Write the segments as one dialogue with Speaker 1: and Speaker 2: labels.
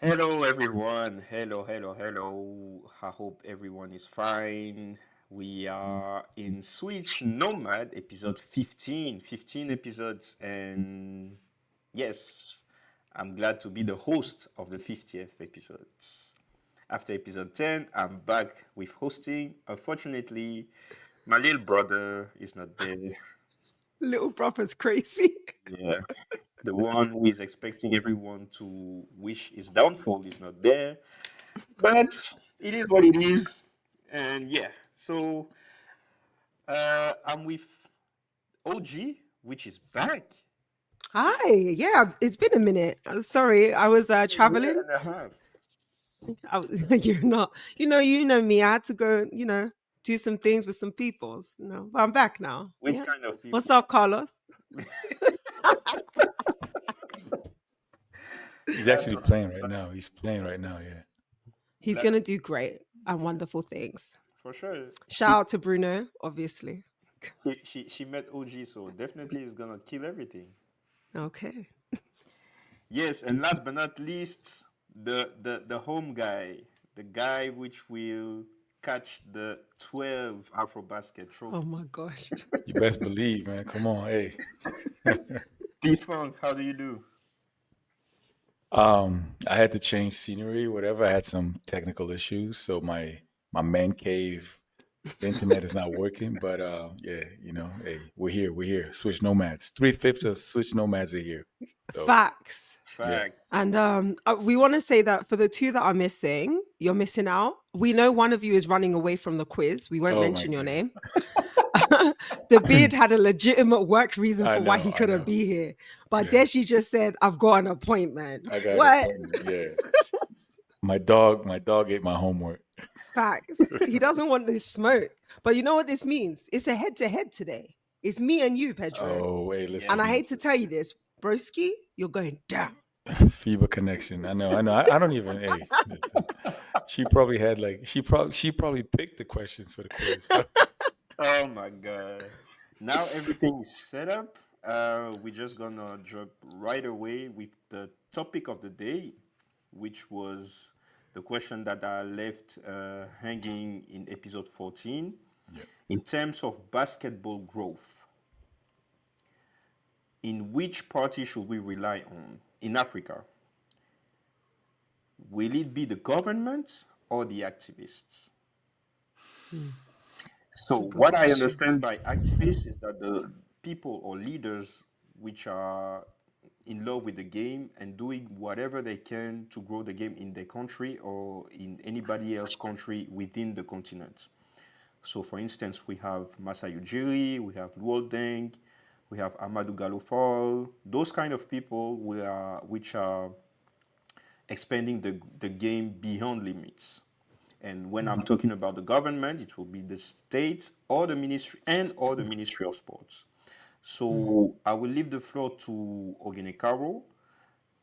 Speaker 1: Hello, everyone. Hello. I hope everyone is fine. We are in Switch Nomad episode 15, 15 episodes. And yes, I'm glad to be the host of the 50th episode. After episode 10, I'm back with hosting. Unfortunately, my little brother is not there.
Speaker 2: Little brother's crazy.
Speaker 1: Yeah, the one who is expecting everyone to wish his downfall is not there. But it is what it is. And yeah, so I'm with OG, which is back.
Speaker 2: Hi. Yeah, it's been a minute. Sorry, I was
Speaker 1: A year
Speaker 2: traveling.
Speaker 1: and a half.
Speaker 2: You're not. You know me. I had to go. Do some things with some peoples. But I'm back now.
Speaker 1: Which
Speaker 2: Yeah.
Speaker 1: kind of
Speaker 2: What's
Speaker 1: people?
Speaker 2: up, Carlos?
Speaker 3: He's actually playing right now. He's playing right now. Yeah.
Speaker 2: He's
Speaker 1: That,
Speaker 2: gonna do great and wonderful things.
Speaker 1: for sure.
Speaker 2: Shout out to Bruno, obviously.
Speaker 1: She met OG, so definitely is gonna kill everything.
Speaker 2: Okay.
Speaker 1: Yes, and last but not least, the home guy, the guy which will catch the 12 AfroBasket
Speaker 2: Oh
Speaker 1: trophy.
Speaker 2: my gosh.
Speaker 3: You best believe, man. Come on, hey.
Speaker 1: P-Funk, how do you do?
Speaker 3: I had to change scenery, whatever. I had some technical issues, so my man cave, the internet is not working. But yeah, hey, we're here. We're here. Switch Nomads. 3/5 of Switch Nomads are here. So
Speaker 2: Facts.
Speaker 3: yeah.
Speaker 1: Facts.
Speaker 2: And we want to say that for the two that are missing, you're missing out. We know one of you is running away from the quiz. We won't
Speaker 3: Oh my
Speaker 2: mention your
Speaker 3: goodness.
Speaker 2: name. The beard had a legitimate work reason
Speaker 3: I
Speaker 2: for why
Speaker 3: know.
Speaker 2: he
Speaker 3: I
Speaker 2: couldn't
Speaker 3: know.
Speaker 2: be here. But
Speaker 3: Yeah.
Speaker 2: Deshi just said, I've got an appointment.
Speaker 3: I got an
Speaker 2: What?
Speaker 3: appointment. Yeah. My dog ate my homework.
Speaker 2: Facts. He doesn't want this smoke. But you know what this means? It's a head to head today. It's me and you, Pedro.
Speaker 3: Oh, hey,
Speaker 1: Yeah.
Speaker 2: And
Speaker 3: listen,
Speaker 2: I hate to
Speaker 3: listen.
Speaker 2: tell you this, broski, you're going down.
Speaker 3: FIBA connection. I know. I know. I don't even. Hey, listen. She probably had like she probably picked the questions for the quiz. So.
Speaker 1: Oh my god. Now everything is set up. We're just gonna jump right away with the topic of the day, which was the question that I left hanging in episode 14.
Speaker 3: Yeah.
Speaker 1: In terms of basketball growth, in which party should we rely on in Africa? Will it be the government or the activists?
Speaker 2: Hmm,
Speaker 1: So,
Speaker 2: it's a good
Speaker 1: what I
Speaker 2: question.
Speaker 1: understand by activists is that the people or leaders which are in love with the game and doing whatever they can to grow the game in their country or in anybody else country within the continent. So, for instance, we have Masai Ujiri, we have Luol Deng, we have Amadou Galofal, those kind of people which are expanding the game beyond limits. And when I'm talking about the government, it will be the state or the ministry and or the Ministry of Sports.
Speaker 2: Hmm.
Speaker 1: So I will leave the floor to Ogene Caro,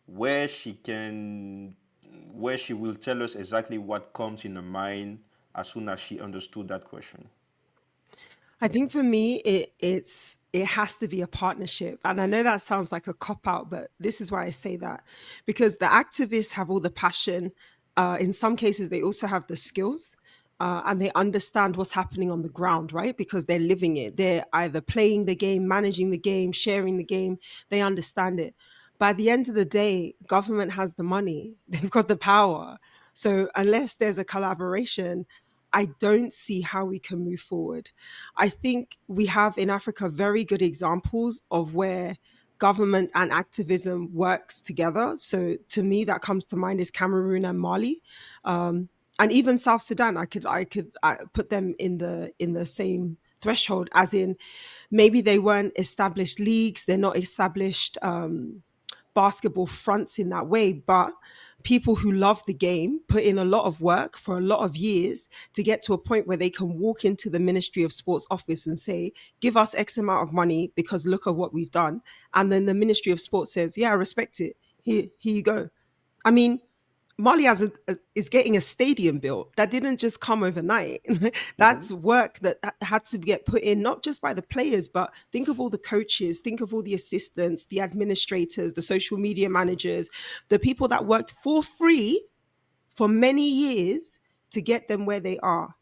Speaker 1: where she can, where she will tell us exactly what comes in her mind as soon as she understood that question.
Speaker 2: I think for me, it has to be a partnership, and I know that sounds like a cop out, but this is why I say that because the activists have all the passion. In some cases, they also have the skills, and they understand what's happening on the ground, right? Because they're living it. They're either playing the game, managing the game, sharing the game. They understand it. By the end of the day, government has the money. They've got the power. So unless there's a collaboration, I don't see how we can move forward. I think we have in Africa very good examples of where government and activism works together. So to me, that comes to mind is Cameroon and Mali, and even South Sudan. I put them in the same threshold, as in maybe they weren't established leagues, they're not established basketball fronts in that way, but people who love the game put in a lot of work for a lot of years to get to a point where they can walk into the Ministry of Sports office and say, give us X amount of money because look at what we've done. And then the Ministry of Sports says, yeah, I respect it. Here you go. I mean, Mali is getting a stadium built. That didn't just come overnight.
Speaker 1: Mm-hmm.
Speaker 2: That's work that had to get put in, not just by the players, but think of all the coaches, think of all the assistants, the administrators, the social media managers, the people that worked for free for many years to get them where they are.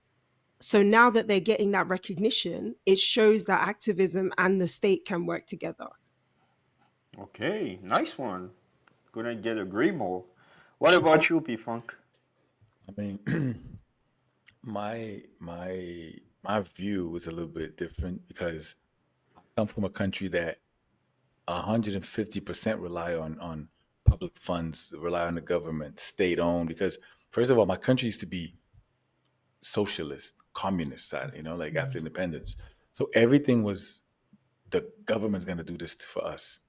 Speaker 2: So now that they're getting that recognition, it shows that activism and the state can work together.
Speaker 1: Okay, nice one. Couldn't get agree more. What about you, P Funk?
Speaker 3: I mean, my view was a little bit different because I come from a country that 150% rely on public funds, rely on the government, state owned. Because first of all, my country used to be socialist, communist side, like after independence. So everything was the government's gonna do this for us.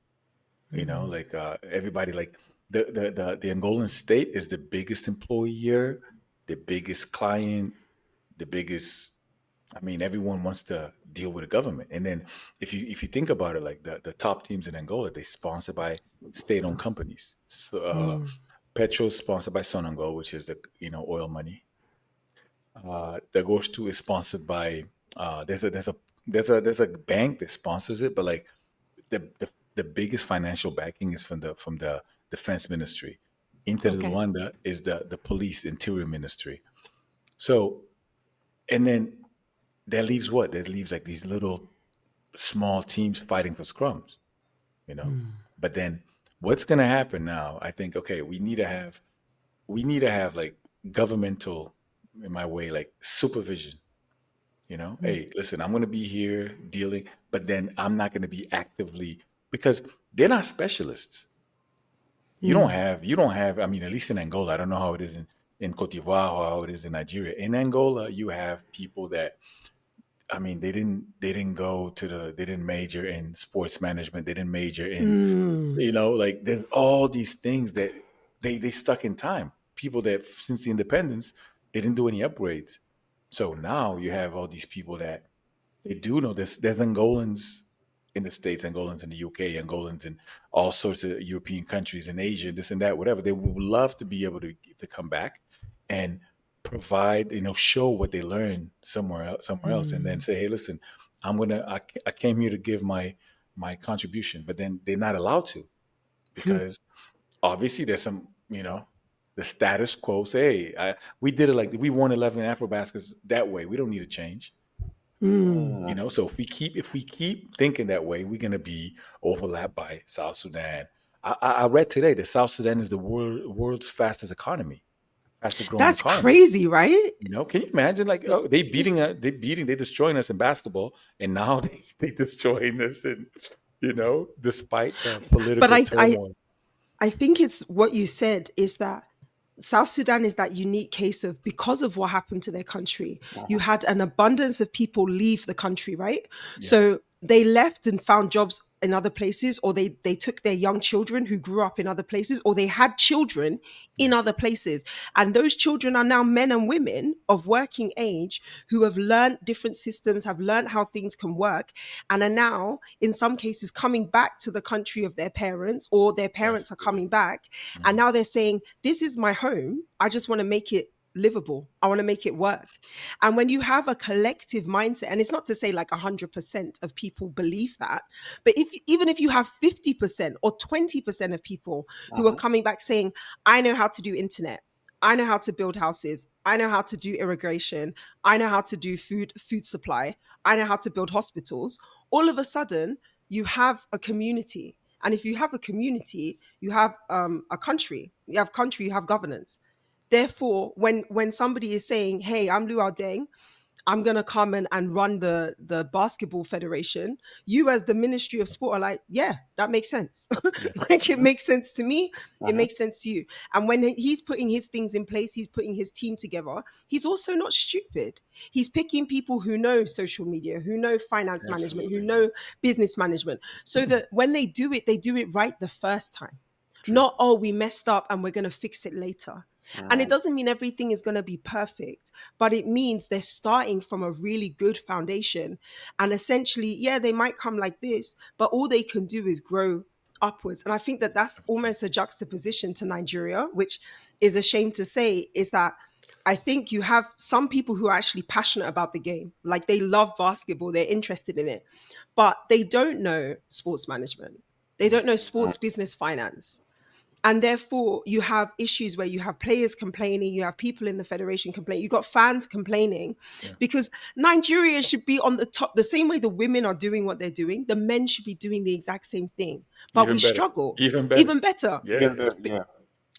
Speaker 3: Like everybody, like the Angolan state is the biggest employer, the biggest client, the biggest. I mean, everyone wants to deal with the government. And then if you think about it, like the top teams in Angola, they sponsored by state-owned companies. So Petro is sponsored by Sonangol, which is the oil money. The Ghost 2 is sponsored by there's a bank that sponsors it, but like the biggest financial backing is from the defense ministry. Inter
Speaker 2: Okay.
Speaker 3: Luanda is the police interior ministry. So and then that leaves what? That leaves like these little small teams fighting for scrums, you know. But then what's gonna happen now? I think okay, we need to have like governmental, in my way, like supervision. Hey, listen, I'm gonna be here dealing, but then I'm not gonna be actively because they're not specialists. You don't have. I mean, at least in Angola, I don't know how it is in Cote d'Ivoire or how it is in Nigeria. In Angola, you have people that I mean, they didn't major in sports management. They didn't major in,
Speaker 2: Mm.
Speaker 3: like there's all these things that they stuck in time. People that since the independence, they didn't do any upgrades. So now you have all these people that they do know this. There's Angolans in the States, Angolans in the UK, Angolans in all sorts of European countries in Asia, this and that, whatever. They would love to be able to come back and provide, show what they learned somewhere else, and then say, hey, listen, I came here to give my contribution, but then they're not allowed to because obviously there's some, the status quo say, hey, we did it like we won 11 Afro baskets that way. We don't need to change.
Speaker 2: Mm.
Speaker 1: Mm,
Speaker 3: So if we keep thinking that way, we're gonna be overlapped by South Sudan. I read today that South Sudan is the world's fastest economy, fastest growing
Speaker 2: That's
Speaker 3: economy.
Speaker 2: crazy, right?
Speaker 3: Can you imagine? Like, oh, they destroying us in basketball, and now they destroying us, and despite the
Speaker 2: But
Speaker 3: political turmoil.
Speaker 2: I think it's what you said is that South Sudan is that unique case of because of what happened to their country, you
Speaker 1: uh-huh.
Speaker 2: had an abundance of people leave the country, right?
Speaker 3: Yeah,
Speaker 2: So they left and found jobs in other places, or they took their young children who grew up in other places, or they had children in
Speaker 3: yeah,
Speaker 2: other places. And those children are now men and women of working age who have learned different systems, have learned how things can work, and are now, in some cases, coming back to the country of their parents, or their parents
Speaker 3: that's
Speaker 2: are
Speaker 3: good.
Speaker 2: coming back. And
Speaker 3: Mhm.
Speaker 2: now they're saying, this is my home. I just want to make it livable. I want to make it work. And when you have a collective mindset, and it's not to say like 100% of people believe that, but if even if you have 50% or 20% of people who are
Speaker 1: Uh-huh.
Speaker 2: coming back saying, I know how to do internet, I know how to build houses, I know how to do irrigation, I know how to do food supply, I know how to build hospitals, all of a sudden you have a community. And if you have a community, you have a country. You have country, you have governance. Therefore, when somebody is saying, "Hey, I'm Luau Deng, I'm gonna come and run the basketball federation," you as the Ministry of Sport are like, "Yeah, that makes sense.
Speaker 3: Yeah,
Speaker 2: Like it
Speaker 1: Mhm.
Speaker 2: makes sense to me. It
Speaker 1: Uh-huh.
Speaker 2: makes sense to you." And when he's putting his things in place, he's putting his team together. He's also not stupid. He's picking people who know social media, who know finance management, who
Speaker 3: absolutely. Yeah,
Speaker 2: know business management, so that when they do it right the first time.
Speaker 3: true.
Speaker 2: Not, oh, we messed up and we're going to fix it later. And it
Speaker 1: Mm,
Speaker 2: doesn't mean everything is going to be perfect, but it means they're starting from a really good foundation. And essentially, yeah, they might come like this, but all they can do is grow upwards. And I think that that's almost a juxtaposition to Nigeria, which is a shame to say, is that I think you have some people who are actually passionate about the game. Like they love basketball, they're interested in it, but they don't know sports management. They don't know sports business finance. And therefore, you have issues where you have players complaining, you have people in the federation complaining, you got fans complaining,
Speaker 3: Yeah.
Speaker 2: because Nigeria should be on the top. The same way the women are doing what they're doing, the men should be doing the exact same thing. But we
Speaker 3: Even better.
Speaker 2: struggle,
Speaker 3: Even better.
Speaker 2: even better.
Speaker 3: Yeah.
Speaker 1: Even better, yeah.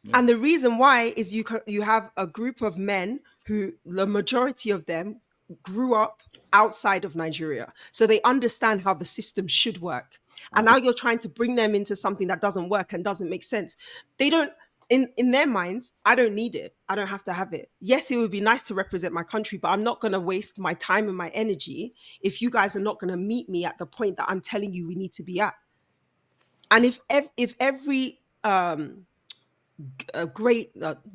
Speaker 3: Yeah.
Speaker 2: And the reason why is you have a group of men who the majority of them grew up outside of Nigeria. So they understand how the system should work. And now you're trying to bring them into something that doesn't work and doesn't make sense. They don't, in their minds, I don't need it. I don't have to have it. Yes, it would be nice to represent my country, but I'm not going to waste my time and my energy if you guys are not going to meet me at the point that I'm telling you we need to be at. And if every a great,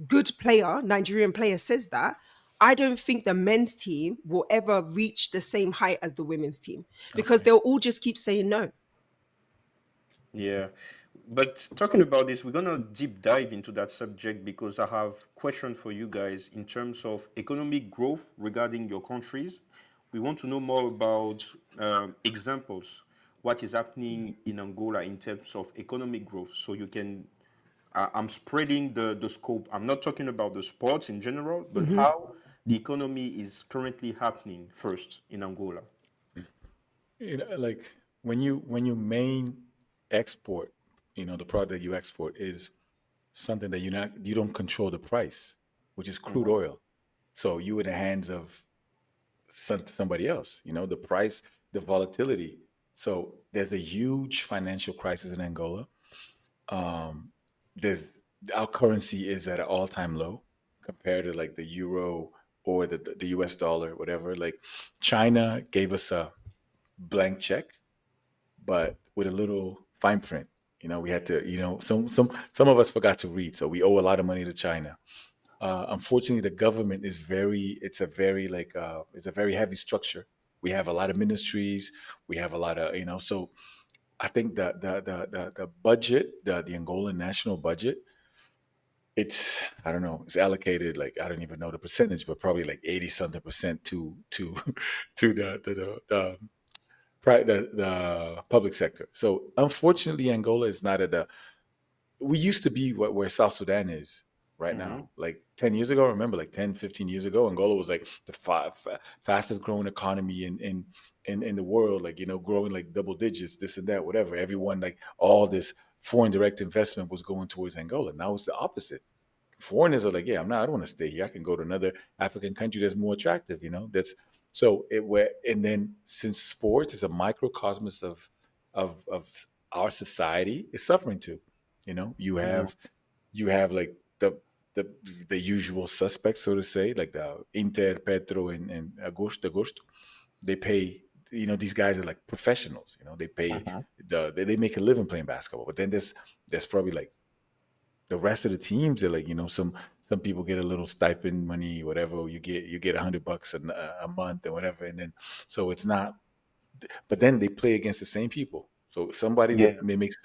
Speaker 2: good player, Nigerian player says that, I don't think the men's team will ever reach the same height as the women's team, because
Speaker 3: Okay.
Speaker 2: they'll all just keep saying no.
Speaker 1: Yeah. But talking about this, we're gonna deep dive into that subject because I have question for you guys in terms of economic growth regarding your countries. We want to know more about examples, what is happening in Angola in terms of economic growth. So you can, I'm spreading the scope. I'm not talking about the sports in general, but how the economy is currently happening first in Angola.
Speaker 3: Like when you main export, the product that you export is something that you don't control the price, which is crude oil. So you in the hands of somebody else. The price, the volatility. So there's a huge financial crisis in Angola. Um, there's Our currency is at an all-time low compared to like the euro or the US dollar, whatever. Like China gave us a blank check, but with a little fine print. We had to, some of us forgot to read, so we owe a lot of money to China. Unfortunately, the government is it's a very it's a very heavy structure. We have a lot of ministries. We have a lot of, so I think the budget, the Angolan national budget, it's, I don't know, it's allocated, like, I don't even know the percentage, but probably like 80 something percent to to the public sector. So unfortunately, Angola is not at the. We used to be where South Sudan is right
Speaker 1: Mm-hmm.
Speaker 3: now. Like 10 years ago, I remember like 10, 15 years ago, Angola was like the fastest growing economy in the world, like, growing like double digits, this and that, whatever. Everyone, like, all this foreign direct investment was going towards Angola. Now it's the opposite. Foreigners are like, yeah, I don't want to stay here. I can go to another African country that's more attractive. That's so it where and then since sports is a microcosmos of our society is suffering too. You
Speaker 1: Mm-hmm.
Speaker 3: have like the the usual suspects, so to say, like the Inter, Petro, and Agosto. They pay. These guys are like professionals. They pay they make a living playing basketball. But then there's probably like the rest of the teams. They're like, some people get a little stipend money, whatever. You get $100 a month or whatever, and then so it's not. But then they play against the same people. So somebody
Speaker 1: Yeah.
Speaker 3: that makes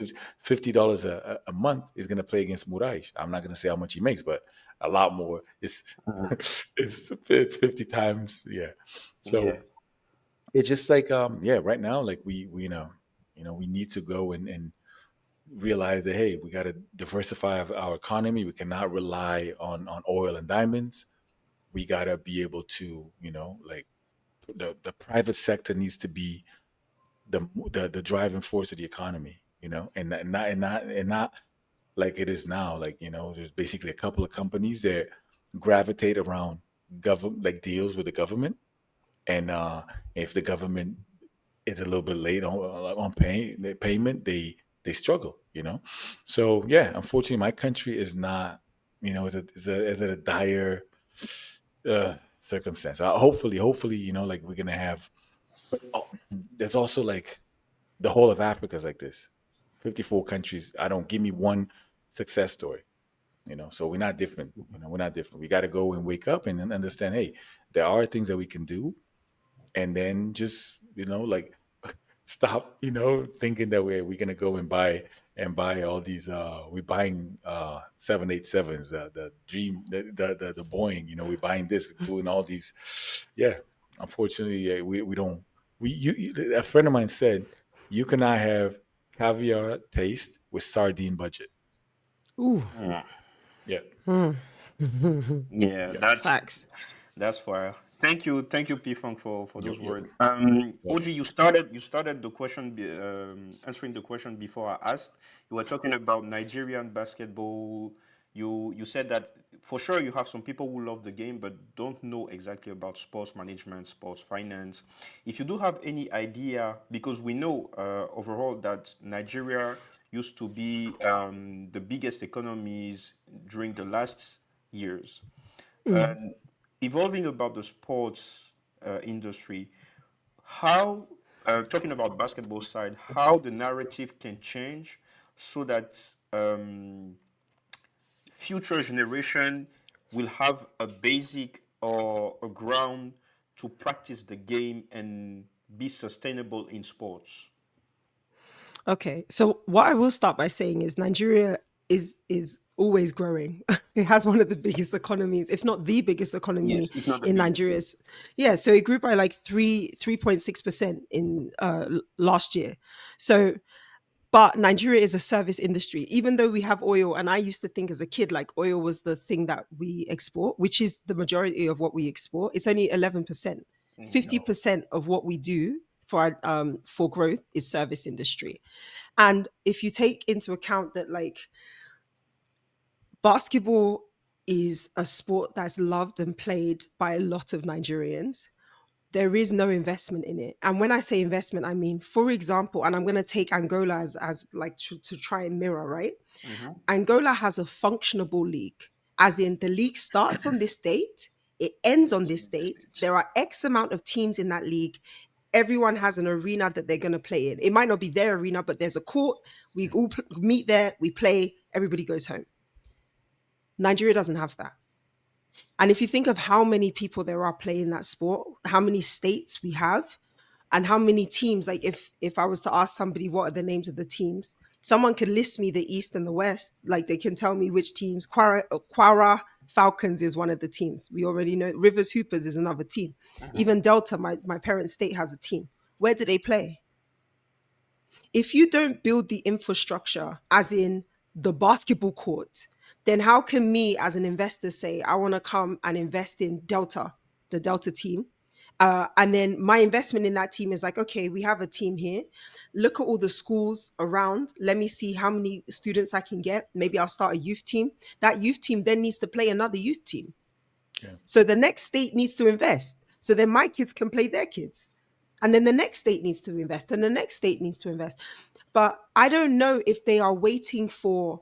Speaker 3: $50 a month is going to play against Murais. I'm not going to say how much he makes, but a lot more. It's
Speaker 1: Mhm.
Speaker 3: it's 50 times, yeah.
Speaker 1: Yeah.
Speaker 3: So it's just like, yeah, right now, like we need to go and realize that, hey, we got to diversify our economy. We cannot rely on oil and diamonds. We got to be able to, like, the private sector needs to be the driving force of the economy, and not like it is now. Like, there's basically a couple of companies that gravitate around government, like deals with the government, and if the government is a little bit late on paying the payment, they struggle. So yeah, unfortunately, my country is not, is a dire circumstance. Hopefully, like, we're gonna have, but there's also like the whole of Africa is like this. 54 countries. I don't Give me one success story. So we're not different. We're not different. We got to go and wake up and then understand. Hey, there are things that we can do, and then just like stop, thinking that we're gonna go and buy all these. We're buying 787s, the Dream, the Boeing. We're buying this, we're doing all these. Yeah, unfortunately, yeah, we don't. A friend of mine said you cannot have caviar taste with sardine budget.
Speaker 2: Ooh.
Speaker 1: Mm.
Speaker 3: Yeah,
Speaker 2: Hmm.
Speaker 1: Yeah,
Speaker 3: yeah.
Speaker 2: Facts.
Speaker 1: that's why. Thank you, P Funk, for
Speaker 3: Yo,
Speaker 1: those
Speaker 3: yo,
Speaker 1: words.
Speaker 3: welcome.
Speaker 1: OG, you started the question, answering the question before I asked. You were talking about Nigerian basketball. You said that for sure you have some people who love the game but don't know exactly about sports management, sports finance. If you do have any idea, because we know overall that Nigeria used to be the biggest economies during the last years.
Speaker 2: Mm.
Speaker 1: And evolving about the sports industry, how, talking about basketball side, how the narrative can change so that future generation will have a basic or a ground to practice the game and be sustainable in sports.
Speaker 2: Okay, so what I will start by saying is Nigeria is always growing. It has one of the biggest economies, if not the biggest economy
Speaker 1: Yes, if not the
Speaker 2: in
Speaker 1: biggest.
Speaker 2: Nigeria's. Yeah, so it grew by like 3.6% in last year. So but Nigeria is a service industry. Even though we have oil, and I used to think as a kid like oil was the thing that we export, which is the majority of what we export. It's only 11%.
Speaker 1: Mhm.
Speaker 2: 50% of what we do for growth is service industry. And if you take into account that like basketball is a sport that's loved and played by a lot of Nigerians, there is no investment in it. And when I say investment, I mean, for example, and I'm going to take Angola as like to try and mirror, right?
Speaker 1: Mhm.
Speaker 2: Angola has a functionable league, as in the league starts on this date, it ends on this date. There are X amount of teams in that league. Everyone has an arena that they're going to play in. It might not be their arena, but there's a court. We all meet there, we play, everybody goes home. Nigeria doesn't have that. And if you think of how many people there are playing that sport, how many states we have, and how many teams, like if I was to ask somebody what are the names of the teams, someone could list me the East and the West. Like they can tell me which teams. Quara Falcons is one of the teams. We already know Rivers Hoopers is another team.
Speaker 1: Mhm.
Speaker 2: Even Delta, my parents' state, has a team. Where do they play? If you don't build the infrastructure, as in the basketball court, then how can me as an investor say I want to come and invest in Delta, the Delta team? And then my investment in that team is like, okay, we have a team here. Look at all the schools around. Let me see how many students I can get. Maybe I'll start a youth team. That youth team then needs to play another youth team.
Speaker 3: Yeah,
Speaker 2: So the next state needs to invest. So then my kids can play their kids. And then the next state needs to invest. And the next state needs to invest. But I don't know if they are waiting for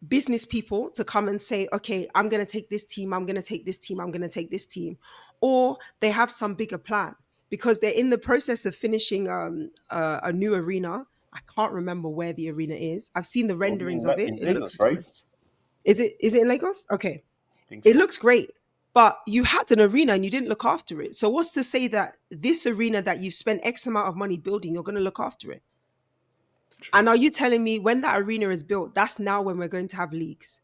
Speaker 2: business people to come and say, okay, I'm going to take this team, I'm going to take this team, I'm going to take this team. Or they have some bigger plan because they're in the process of finishing a new arena. I can't remember where the arena is. I've seen the
Speaker 1: It will be
Speaker 2: renderings of it.
Speaker 1: in
Speaker 2: It looks
Speaker 1: Lagos, right?
Speaker 2: great. Is it in Lagos? Okay.
Speaker 1: I think
Speaker 2: It
Speaker 1: so.
Speaker 2: looks great. But you had an arena and you didn't look after it. So what's to say that this arena that you've spent X amount of money building, you're going to look after it?
Speaker 3: true.
Speaker 2: And are you telling me when that arena is built, that's now when we're going to have leagues?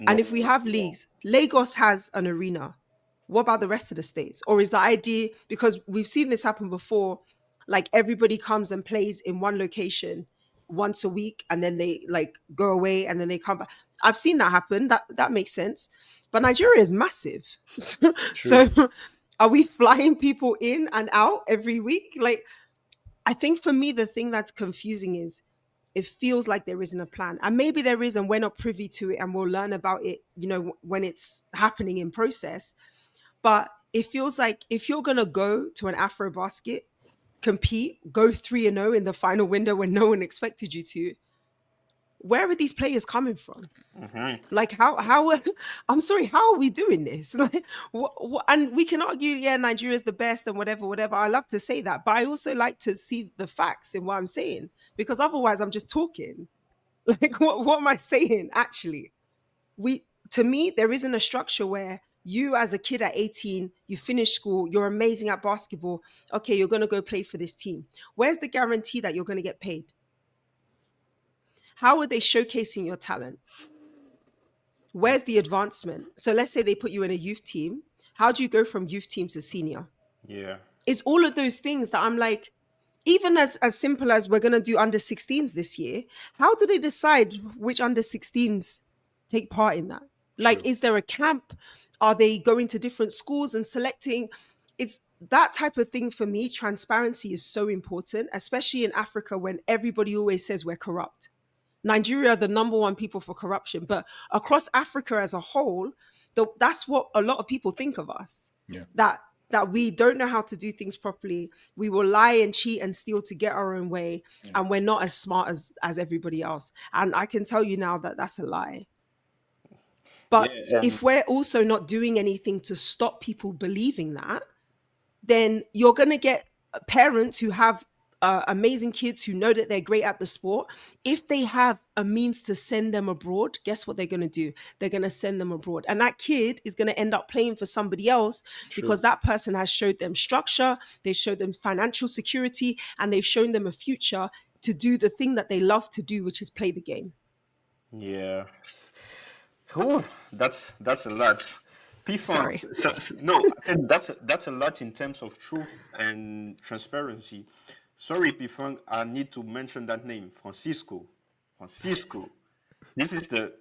Speaker 2: And if
Speaker 1: No,
Speaker 2: we have
Speaker 1: no.
Speaker 2: leagues, Lagos has an arena. What about the rest of the states? Or is the idea, because we've seen this happen before, like everybody comes and plays in one location once a week and then they like go away and then they come back. I've seen that happen. That makes sense. But Nigeria is massive. So,
Speaker 3: True.
Speaker 2: so are we flying people in and out every week? Like I think for me, the thing that's confusing is it feels like there isn't a plan. And maybe there is, and we're not privy to it, and we'll learn about it, when it's happening in process. But it feels like if you're going to go to an Afro basket, compete, go 3-0 in the final window when no one expected you to, where are these players coming from?
Speaker 1: Mhm.
Speaker 2: Like I'm sorry, how are we doing this? Like and we can argue, yeah, Nigeria is the best and whatever. I love to say that, but I also like to see the facts in what I'm saying because otherwise I'm just talking. Like what am I saying actually? We To me there isn't a structure where You as a kid at 18, you finish school, you're amazing at basketball. Okay, you're going to go play for this team. Where's the guarantee that you're going to get paid? How are they showcasing your talent? Where's the advancement? So let's say they put you in a youth team. How do you go from youth team to senior?
Speaker 1: Yeah.
Speaker 2: It's all of those things that I'm like, even as simple as we're going to do under 16s this year, how do they decide which under 16s take part in that? Like,
Speaker 3: True.
Speaker 2: is there a camp? Are they going to different schools and selecting? It's that type of thing. For me, transparency is so important, especially in Africa when everybody always says we're corrupt. Nigeria are the number one people for corruption, but across Africa as a whole, that's what a lot of people think of us.
Speaker 3: Yeah.
Speaker 2: That that we don't know how to do things properly. We will lie and cheat and steal to get our own way,
Speaker 3: Yeah.
Speaker 2: and we're not as smart as everybody else. And I can tell you now that that's a lie.
Speaker 1: Yeah.
Speaker 2: But if we're also not doing anything to stop people believing that, then you're going to get parents who have amazing kids who know that they're great at the sport. If they have a means to send them abroad, guess what they're going to do? They're going to send them abroad. And that kid is going to end up playing for somebody else because
Speaker 3: True.
Speaker 2: that person has showed them structure, they showed them financial security, and they've shown them a future to do the thing that they love to do, which is play the game.
Speaker 1: Yeah. Oh, that's a lot. P-Funk.
Speaker 2: Sorry.
Speaker 1: No, I said that's a lot in terms of truth and transparency. Sorry, P-Funk, I need to mention that name, Francisco. Francisco. This is the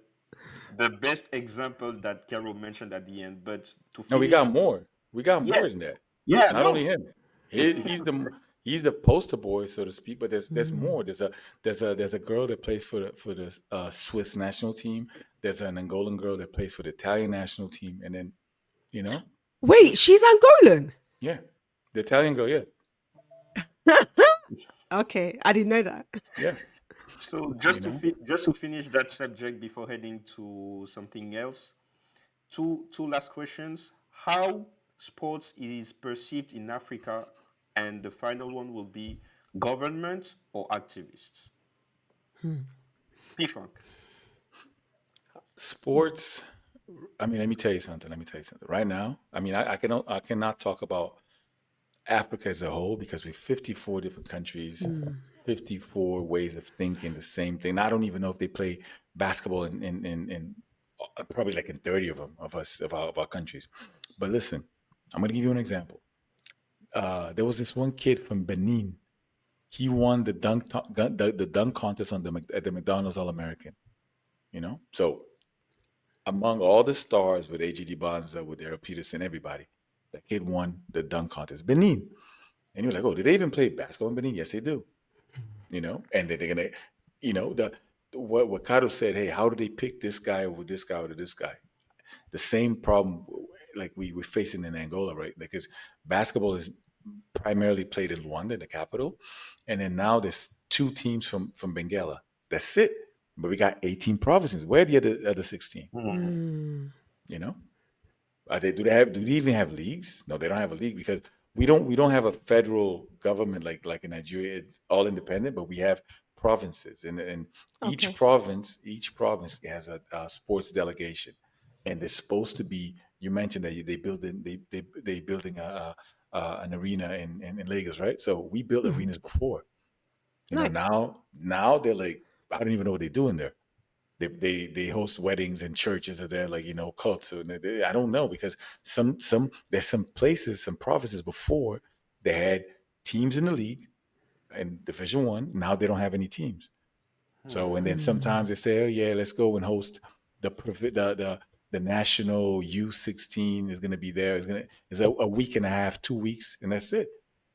Speaker 1: best example that Carol mentioned at the end. But to
Speaker 3: No, we got
Speaker 1: finish,
Speaker 3: more. We got
Speaker 1: yeah,
Speaker 3: more than that.
Speaker 1: yeah,
Speaker 3: Not
Speaker 1: no,
Speaker 3: only him. He's the poster boy, so to speak. But there's
Speaker 2: Mm.
Speaker 3: more. There's a girl that plays for the Swiss national team. There's an Angolan girl that plays for the Italian national team, and then you know,
Speaker 2: Wait, she's Angolan.
Speaker 3: yeah, the Italian girl, yeah,
Speaker 2: Okay, I didn't know that.
Speaker 3: yeah,
Speaker 1: so
Speaker 3: you know.
Speaker 1: just to finish that subject before heading to something else, two last questions. How sports is perceived in Africa, and the final one will be government or activists. P-Funk.
Speaker 3: Sports. I mean, let me tell you something. Let me tell you something. Right now, I mean, I cannot talk about Africa as a whole because we're 54 different countries,
Speaker 2: Mm.
Speaker 3: 54 ways of thinking the same thing. I don't even know if they play basketball in probably like in 30 of them of us of our countries. But listen, I'm gonna give you an example. There was this one kid from Benin. He won the dunk contest on at the McDonald's All American. So among all the stars with AGD Bonds, with Eric Peterson, everybody, that kid won the dunk contest. Benin. And you're like, oh, do they even play basketball in Benin? Yes, they do. And then they're gonna, the what Caro said. Hey, how do they pick this guy over this guy over this guy? The same problem like we're facing in Angola, right? Because basketball is primarily played in Luanda, the capital, and then now there's two teams from Benguela. That's it. But we got 18 provinces. Where are the other 16?
Speaker 1: Mhm.
Speaker 2: Mm.
Speaker 3: You know, do they even have leagues? No, they don't have a league because we don't have a federal government like in Nigeria. It's all independent, but we have provinces, and each
Speaker 2: Okay.
Speaker 3: province has a sports delegation, and they're supposed to be. You mentioned that they building an arena in Lagos, right? So we built
Speaker 2: Mhm.
Speaker 3: arenas before.
Speaker 2: Nice.
Speaker 3: Now they're like, I don't even know what they're doing there. They host weddings and churches are there, like cults. I don't know because there's some places, some provinces before they had teams in the league and Division One. Now they don't have any teams. So and then sometimes
Speaker 2: Mm.
Speaker 3: they say, oh yeah, let's go and host the national U16 is going to be there. It's a week and a half, 2 weeks, and that's it.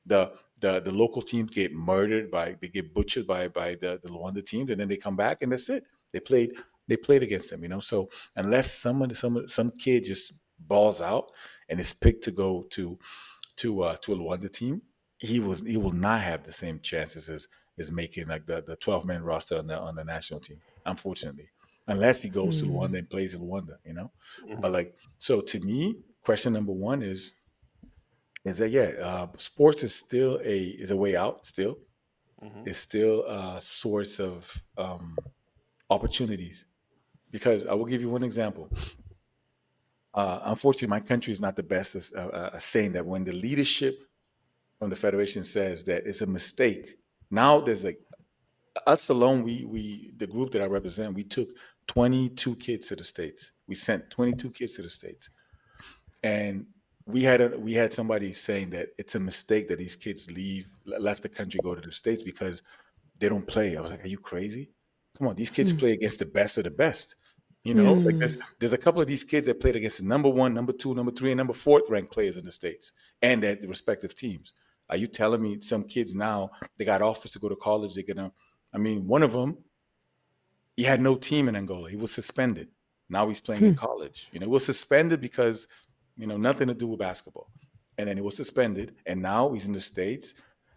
Speaker 3: The the local teams get murdered they get butchered by the Luanda teams, and then they come back and that's it. They played against them, So unless some kid just balls out and is picked to go to a Luanda team, he will not have the same chances as making like the 12-man roster on the national team, unfortunately, unless he goes to
Speaker 2: Mm.
Speaker 3: Luanda and plays in Luanda. But
Speaker 1: Mhm.
Speaker 3: like, so to me, question number one is that yeah, sports is a way out. Still,
Speaker 1: Mhm.
Speaker 3: it's still a source of opportunities because I will give you one example. Unfortunately, my country is not the best at saying that. When the leadership from the federation says that it's a mistake, now there's like us alone. We the group that I represent, we took 22 kids to the states. We sent 22 kids to the states, and we had somebody saying that it's a mistake that these kids left the country, go to the states because they don't play. I was like, are you crazy? Come on, these kids play against the best of the best. You know, like
Speaker 2: Mm.
Speaker 3: there's a couple of these kids that played against the number one, number two, number three, and number fourth ranked players in the states and at the respective teams. Are you telling me some kids now they got offers to go to college? They're gonna. I mean, one of them he had no team in Angola. He was suspended. Now he's playing in college. You know, he was suspended because, nothing to do with basketball. And then he was suspended, and now he's in the States,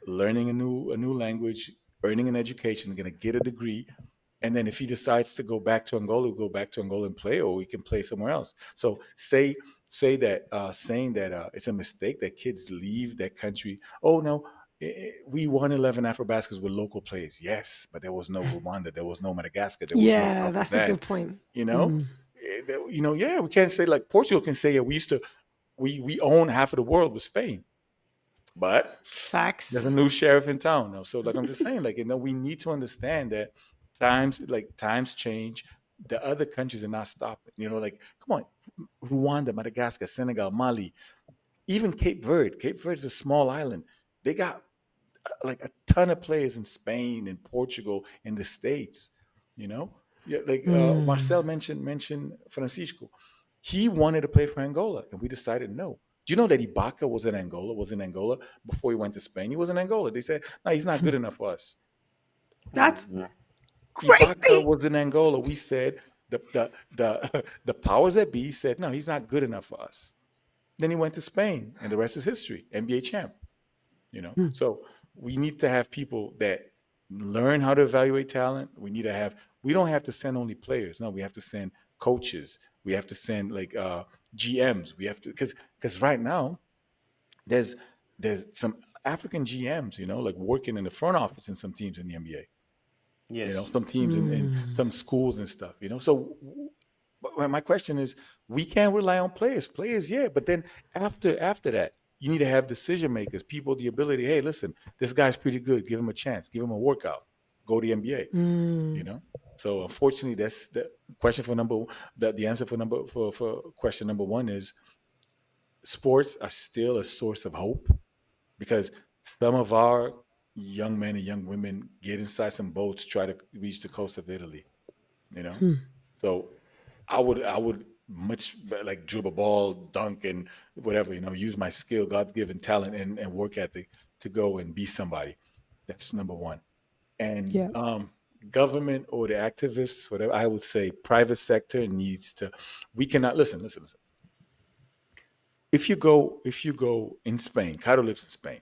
Speaker 3: learning a new language, earning an education, going to get a degree. And then if he decides to go back to Angola, he'll go back to Angola and play, or he can play somewhere else. So say that saying that it's a mistake that kids leave that country. Oh no, we won 11 Afrobaskets with local players. Yes, but there was no Rwanda, there was no Madagascar, there was no
Speaker 2: Yeah,
Speaker 3: South
Speaker 2: that's a
Speaker 3: Sudan.
Speaker 2: good point.
Speaker 3: You know,
Speaker 2: Mm.
Speaker 3: yeah, we can't say like Portugal can say, yeah, we own half of the world with Spain, but there's
Speaker 2: Facts.
Speaker 3: a new sheriff in town now. So like I'm just saying, like we need to understand that times change. The other countries are not stopping. Like come on, Rwanda, Madagascar, Senegal, Mali, even Cape Verde. Cape Verde is a small island. They got like a ton of players in Spain and Portugal and the States. You know, yeah, like
Speaker 2: Mm.
Speaker 3: Marcel mentioned Francisco. He wanted to play for Angola, and we decided no. Do you know that Ibaka was in Angola before he went to Spain? He was in Angola. They said, no, he's not good enough for us.
Speaker 2: That's
Speaker 1: Yeah.
Speaker 3: Ibaka
Speaker 2: crazy.
Speaker 3: was in Angola. We said the powers that be said, no, he's not good enough for us. Then he went to Spain, and the rest is history. NBA champ.
Speaker 2: Mm.
Speaker 3: So we need to have people that learn how to evaluate talent. We don't have to send only players. No, we have to send coaches. We have to send like GMs. We have to because right now there's some African GMs, like working in the front office in some teams in the NBA.
Speaker 1: Yes.
Speaker 3: Some teams in
Speaker 2: Mm.
Speaker 3: some schools and stuff. So my question is, we can't rely on players, yeah, but then after that, you need to have decision makers, people, the ability. Hey, listen, this guy's pretty good. Give him a chance. Give him a workout. Go to the NBA. You
Speaker 2: Mm.
Speaker 3: know. So unfortunately, that's the question for number. The answer for question number one is sports are still a source of hope because some of our young men and young women get inside some boats, try to reach the coast of Italy. You know,
Speaker 2: Mm.
Speaker 3: so I would much like dribble a ball, dunk, and whatever. Use my skill, God's given talent and work ethic to go and be somebody. That's number one. And
Speaker 2: Yeah.
Speaker 3: government or the activists, whatever, I would say private sector needs to. We cannot listen. If you go in Spain, Caro lives in Spain.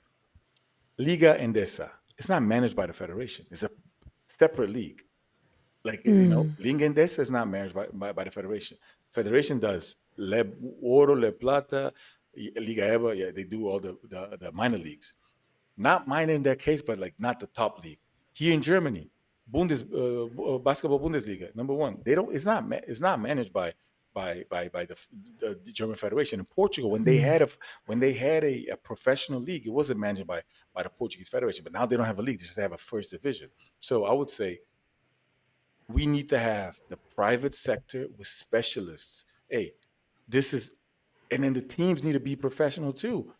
Speaker 3: Liga Endesa. It's not managed by the federation. It's a separate league. Like
Speaker 2: Mm.
Speaker 3: Liga Endesa is not managed by the federation. Federation does Le Oro, Le Plata, Liga EVA. Yeah, they do all the minor leagues. Not minor in that case, but like not the top league. Here in Germany, Basketball Bundesliga, number one. They don't. It's not managed by the German Federation. In Portugal, when they
Speaker 2: Mm.
Speaker 3: had a professional league, it wasn't managed by the Portuguese Federation. But now they don't have a league; they just have a first division. So I would say we need to have the private sector with specialists. Hey, this is, and then the teams need to be professional too.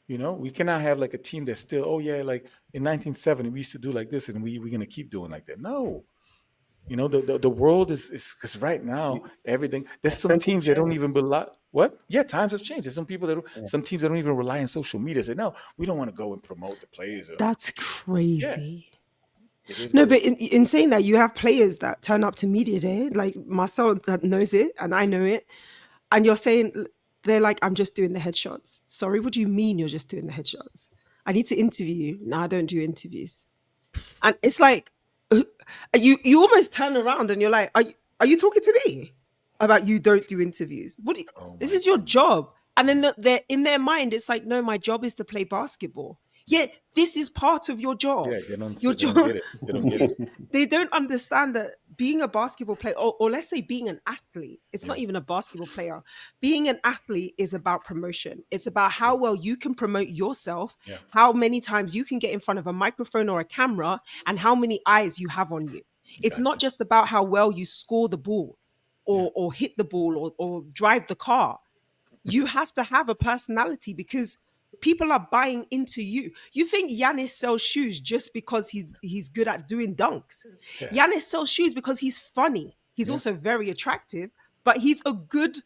Speaker 3: We cannot have like a team that's still, oh yeah, like in 1970 we used to do like this, and we're gonna keep doing like that. No, the world is because right now
Speaker 1: You,
Speaker 3: everything. There's some
Speaker 1: Something
Speaker 3: teams that don't
Speaker 1: changed.
Speaker 3: even rely. What? Yeah, times have changed. There's some people
Speaker 1: Yeah.
Speaker 3: some teams that don't even rely on social media. Say no, we don't want to go and promote the players. Or
Speaker 2: That's
Speaker 3: yeah,
Speaker 2: crazy.
Speaker 3: it is
Speaker 2: No,
Speaker 3: what it
Speaker 2: but
Speaker 3: is.
Speaker 2: in saying that, you have players that turn up to media day, like Marcel that knows it, and I know it. And you're saying they're like, I'm just doing the headshots. Sorry, what do you mean you're just doing the headshots? I need to interview you. No, I don't do interviews. And it's like you almost turn around and you're like, are you talking to me about you don't do interviews?
Speaker 3: Oh
Speaker 2: This
Speaker 3: my
Speaker 2: is your
Speaker 3: goodness.
Speaker 2: job. And then they're in their mind, it's like, no, my job is to play basketball. Yet this is part of your job.
Speaker 3: Yeah,
Speaker 2: Your
Speaker 3: they don't
Speaker 2: job.
Speaker 3: get it. They don't get it.
Speaker 2: They don't understand that being a basketball player, or let's say being an athlete, it's
Speaker 3: Yeah,
Speaker 2: not even a basketball player. Being an athlete is about promotion. It's about how
Speaker 3: true.
Speaker 2: well you can promote yourself,
Speaker 3: Yeah,
Speaker 2: how many times you can get in front of a microphone or a camera, and how many eyes you have on you. It's not
Speaker 3: gotcha.
Speaker 2: just about how well you score the ball
Speaker 3: Yeah,
Speaker 2: or hit the ball or drive the car. You have to have a personality because people are buying into you. You think Giannis sells shoes just because he's good at doing dunks.
Speaker 3: yeah,
Speaker 2: Giannis sells shoes because he's funny. He's
Speaker 3: yeah.
Speaker 2: also very attractive, but he's a good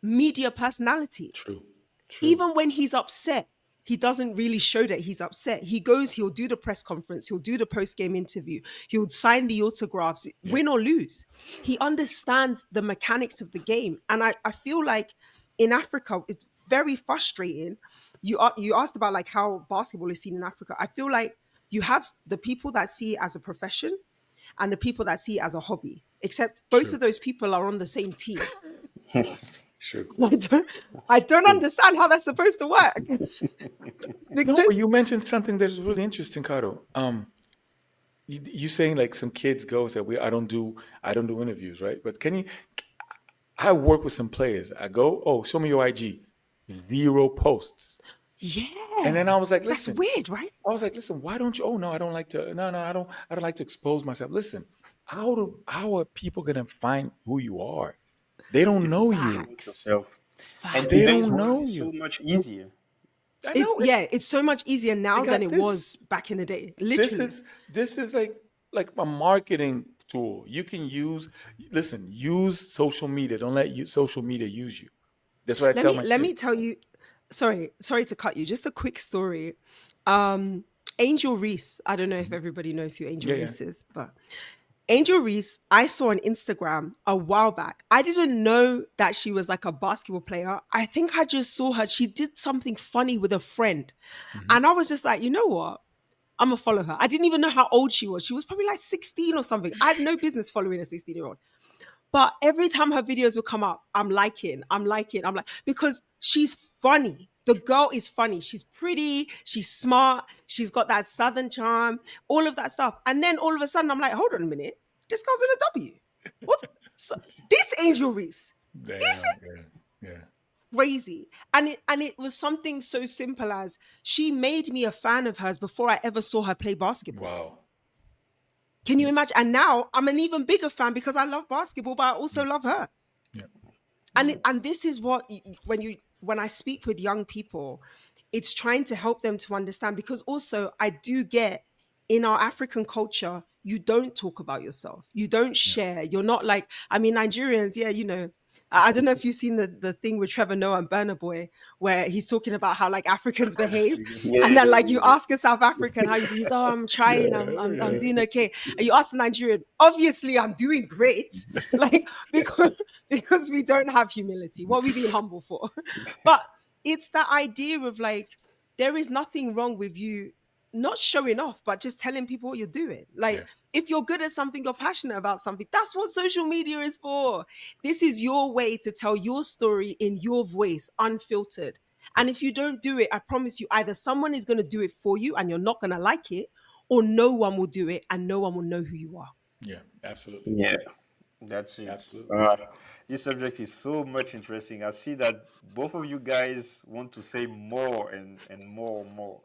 Speaker 2: media personality.
Speaker 3: True, true.
Speaker 2: Even when he's upset, he doesn't really show that he's upset. He goes, he'll do the press conference, he'll do the post game interview, he'll sign the autographs,
Speaker 3: Yeah,
Speaker 2: win or lose. He understands the mechanics of the game. And I feel like in Africa, it's very frustrating. You asked about like how basketball is seen in Africa. I feel like you have the people that see it as a profession and the people that see it as a hobby, except both
Speaker 3: true,
Speaker 2: of those people are on the same team.
Speaker 3: true.
Speaker 2: I don't
Speaker 3: True.
Speaker 2: understand how that's supposed to work.
Speaker 3: No, but
Speaker 2: Because
Speaker 3: you mentioned something that's really interesting, Caro. You saying like some kids go and say, I don't do interviews, right? But can you? I work with some players. I go, oh, show me your IG. Zero posts. And then
Speaker 2: yeah,
Speaker 3: I was like,
Speaker 2: that's
Speaker 3: listen,
Speaker 2: weird, right?
Speaker 3: why don't you? Oh no, I don't like to. No, I don't like to expose myself. Listen, how are people gonna find who you are? They don't
Speaker 1: If you
Speaker 3: know
Speaker 1: don't
Speaker 3: you.
Speaker 1: promote
Speaker 2: Facts.
Speaker 1: yourself, and
Speaker 3: They
Speaker 1: today's
Speaker 3: don't
Speaker 1: world
Speaker 3: know
Speaker 1: is so
Speaker 3: you.
Speaker 1: much easier.
Speaker 3: I
Speaker 2: It's
Speaker 3: know it.
Speaker 2: yeah, it's so much easier
Speaker 3: They
Speaker 2: now than
Speaker 3: got
Speaker 2: it
Speaker 3: this.
Speaker 2: was back in the day.
Speaker 3: This
Speaker 2: Literally.
Speaker 3: is this is like a marketing tool. You can use. Listen, use social media. Don't let social media use you. That's what I
Speaker 2: Let
Speaker 3: tell
Speaker 2: me
Speaker 3: my
Speaker 2: let me
Speaker 3: kids.
Speaker 2: tell you. Sorry to cut you. Just a quick story. Um, Angel Reese. I don't know if
Speaker 3: Mhm.
Speaker 2: everybody knows who Angel
Speaker 3: Yeah, yeah.
Speaker 2: Reese is, but Angel Reese, I saw on Instagram a while back. I didn't know that she was like a basketball player. I think I just saw her. She did something funny with a friend.
Speaker 3: Hmm.
Speaker 2: And I was just like, you know what? I'm gonna follow her. I didn't even know how old she was. She was probably like 16 or something. I had no business following a 16-year-old. But every time her videos would come up, I'm like, because she's funny. The girl is funny. She's pretty. She's smart. She's got that southern charm, all of that stuff. And then all of a sudden, I'm like, hold on a minute. This girl's in a W. What? So, this Angel Reese, this is
Speaker 3: Damn. Yeah. Yeah.
Speaker 2: crazy. And it was something so simple as she made me a fan of hers before I ever saw her play basketball.
Speaker 3: Wow.
Speaker 2: Can you
Speaker 3: Yeah.
Speaker 2: imagine? And now I'm an even bigger fan because I love basketball, but I also
Speaker 3: Yeah.
Speaker 2: love her.
Speaker 3: Yeah.
Speaker 2: And this is what when I speak with young people, it's trying to help them to understand, because also I do get in our African culture, you don't talk about yourself, you don't
Speaker 3: Yeah.
Speaker 2: share, you're not like, I mean, Nigerians, yeah, I don't know if you've seen the thing with Trevor Noah and Burna Boy, where he's talking about how like Africans behave.
Speaker 1: Yeah,
Speaker 2: And then
Speaker 1: yeah,
Speaker 2: like you
Speaker 1: yeah.
Speaker 2: ask a South African how you do, he's, oh, I'm trying, I'm
Speaker 3: Yeah.
Speaker 2: doing okay. And you ask the Nigerian, obviously I'm doing great. Like, because we don't have humility. What are we being humble for? But it's that idea of like, there is nothing wrong with you not showing off, but just telling people what you're doing.
Speaker 3: Yeah.
Speaker 2: Like, if you're good at something, you're passionate about something, that's what social media is for. This is your way to tell your story in your voice, unfiltered.
Speaker 3: Yeah.
Speaker 2: And if you don't do it, I promise you, either someone is going to do it for you and you're not going to like it, or no one will do it and no one will know who you are.
Speaker 3: Yeah. Absolutely.
Speaker 1: Yeah, that's it.
Speaker 3: Absolutely.
Speaker 1: This subject is so much interesting. I see that both of you guys want to say more and more and more.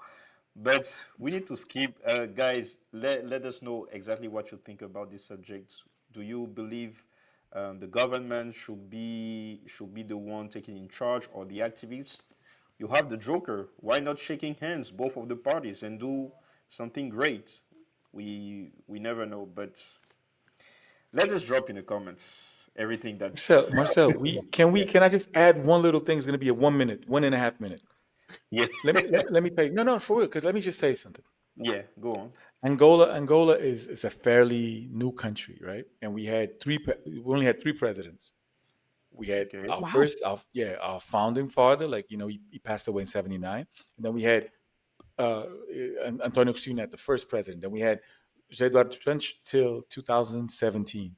Speaker 1: But we need to skip. Guys, let us know exactly what you think about this subject. Do you believe the government should be the one taking in charge, or the activists? You have the Joker. Why not shaking hands, both of the parties, and do something great? We never know, but let us drop in the comments everything that's
Speaker 3: Marcel,
Speaker 1: yeah,
Speaker 3: can I just add one little thing? It's going to be a 1 minute, 1.5 minute.
Speaker 1: yeah.
Speaker 3: Let me pay. No, no, for real. Because let me just say something.
Speaker 1: Yeah, go on.
Speaker 3: Angola is a fairly new country, right? And we only had three presidents. We had
Speaker 1: Okay.
Speaker 3: our
Speaker 2: Wow.
Speaker 3: first, our founding father, like he passed away in '79, and then we had uh, Antonio Cunha, the first president. Then we had José Eduardo Trench till 2017,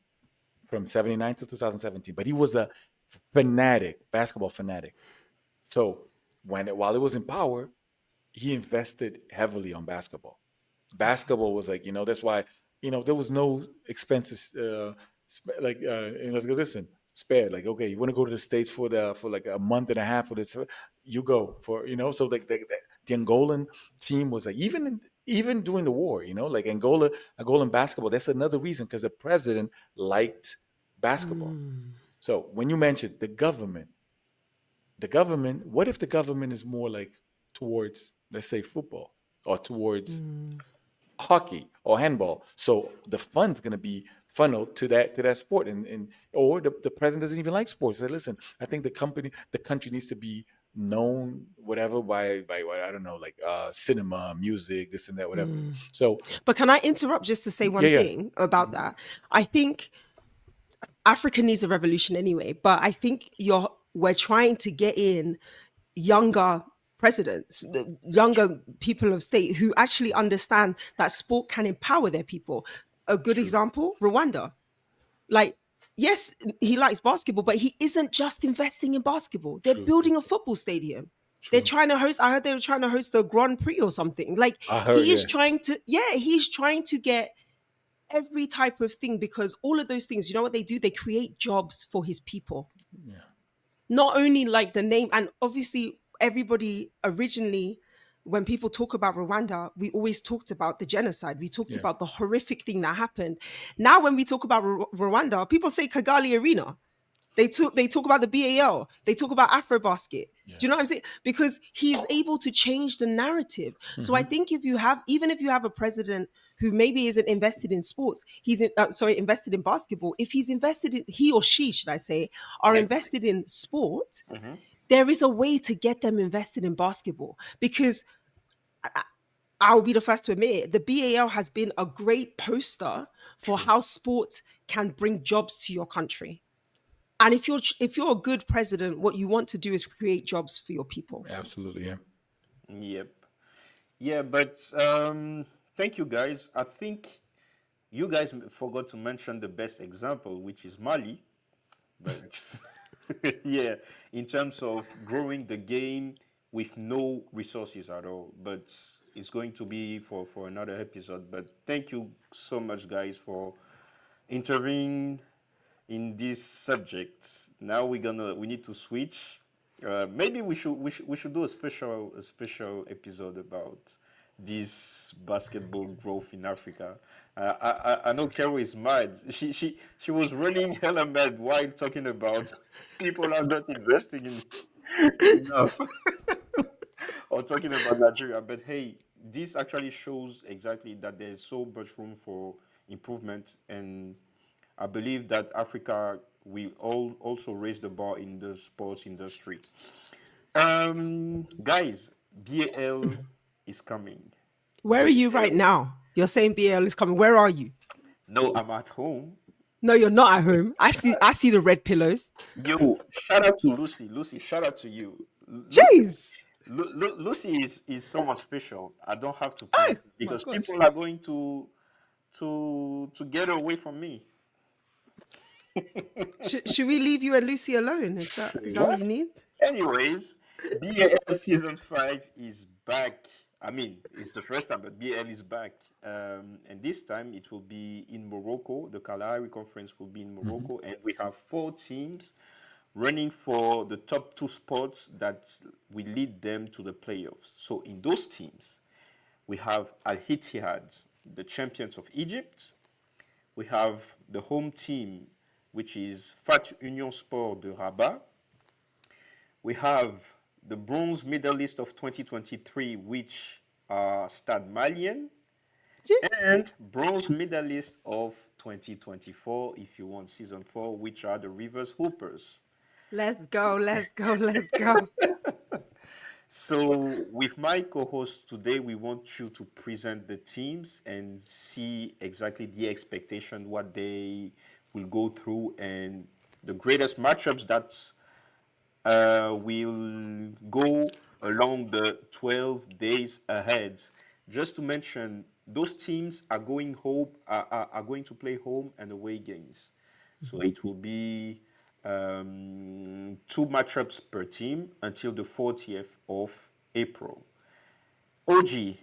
Speaker 3: from '79 to 2017. But he was a fanatic, basketball fanatic. So while it was in power, he invested heavily on basketball. Basketball was like, that's why, there was no expenses, let's go listen, spared. Like, okay, you want to go to the States for like a month and a half for this, you go for, so like the Angolan team was like, even during the war, like Angolan basketball, that's another reason because the president liked basketball.
Speaker 2: Mm,
Speaker 3: So when you mentioned the government, what if the government is more like towards, let's say, football or towards
Speaker 2: mm,
Speaker 3: hockey or handball? So the fund's going to be funneled to that sport, and or the president doesn't even like sports. Say, listen, I think the country needs to be known, whatever, by I don't know, like cinema, music, this and that, whatever.
Speaker 2: mm.
Speaker 3: So
Speaker 2: But can I interrupt just to say
Speaker 3: yeah,
Speaker 2: one
Speaker 3: yeah,
Speaker 2: thing about that? I think Africa needs a revolution anyway, but I think we're trying to get in younger presidents, the younger people of state who actually understand that sport can empower their people. A good
Speaker 3: true,
Speaker 2: example, Rwanda. Like, yes, he likes basketball, but he isn't just investing in basketball. They're
Speaker 3: true,
Speaker 2: building a football stadium. They're
Speaker 3: true.
Speaker 2: trying to host, I heard they were trying to host the Grand Prix or something. Like,
Speaker 3: I heard,
Speaker 2: he is
Speaker 3: yeah,
Speaker 2: trying to, yeah, he's trying to get every type of thing because all of those things, you know what they do? They create jobs for his people.
Speaker 3: yeah,
Speaker 2: Not only like the name, and obviously everybody originally, when people talk about Rwanda, we always talked about the genocide. We talked
Speaker 3: yeah,
Speaker 2: about the horrific thing that happened. Now, when we talk about Rwanda, people say Kigali Arena. They talk about the BAL. They talk about Afrobasket.
Speaker 3: yeah.
Speaker 2: Do you know what I'm saying? Because he's able to change the narrative. So I
Speaker 3: Hmm.
Speaker 2: think even if you have a president who maybe isn't invested in sports, invested in basketball. If he's invested in, he or she, should I say, are
Speaker 1: Exactly.
Speaker 2: invested in sport,
Speaker 1: Hmm.
Speaker 2: there is a way to get them invested in basketball. Because I'll be the first to admit it, the BAL has been a great poster for
Speaker 3: True,
Speaker 2: how sport can bring jobs to your country. And if you're a good president, what you want to do is create jobs for your people.
Speaker 3: absolutely, yeah.
Speaker 1: Yep. Yeah, but thank you guys. I think you guys forgot to mention the best example, which is Mali. But yeah, in terms of growing the game with no resources at all. But it's going to be for another episode. But thank you so much, guys, for intervening in this subject. Now we need to switch. Maybe we should do a special episode about this basketball growth in Africa. I know Carol is mad. She was running hella mad while talking about people are not investing in enough or talking about Nigeria. But hey, this actually shows exactly that there's so much room for improvement, and I believe that Africa will also raise the bar in the sports industry. Guys, BAL is coming.
Speaker 2: Where are you right
Speaker 1: BAL.
Speaker 2: now? You're saying BL is coming. Where are you?
Speaker 1: No, I'm at home.
Speaker 2: No, you're not at home. I see the red pillows.
Speaker 1: Yo, shout out to Lucy. Lucy, shout out to you. Lucy,
Speaker 2: Jeez.
Speaker 1: Lucy is someone special. I don't have to
Speaker 2: Oh
Speaker 1: present it
Speaker 2: my
Speaker 1: because
Speaker 2: gosh.
Speaker 1: people are going to get away from me.
Speaker 2: Should we leave you and Lucy alone? Is that what
Speaker 1: What?
Speaker 2: you need?
Speaker 1: Anyways, BAL season 5 is back. I mean, it's the first time, but BAL is back. And this time it will be in Morocco. The Kalahari conference will be in
Speaker 3: Hmm.
Speaker 1: Morocco. And we have 4 teams running for the top 2 spots that will lead them to the playoffs. So in those teams, we have Al Ittihad, the champions of Egypt. We have the home team, which is Fat Union Sport de Rabat. We have the bronze medalist of 2023, which are Stade Malien, and bronze medalist of 2024, if you want season 4, which are the Rivers Hoopers.
Speaker 2: Let's go. Let's go. Let's go.
Speaker 1: So, with my co host today, we want you to present the teams and see exactly the expectation, what they will go through, and the greatest matchups that will go along the 12 days ahead. Just to mention, those teams are going home are going to play home and away games. So it will be 2 matchups per team until the 40th of April. OG,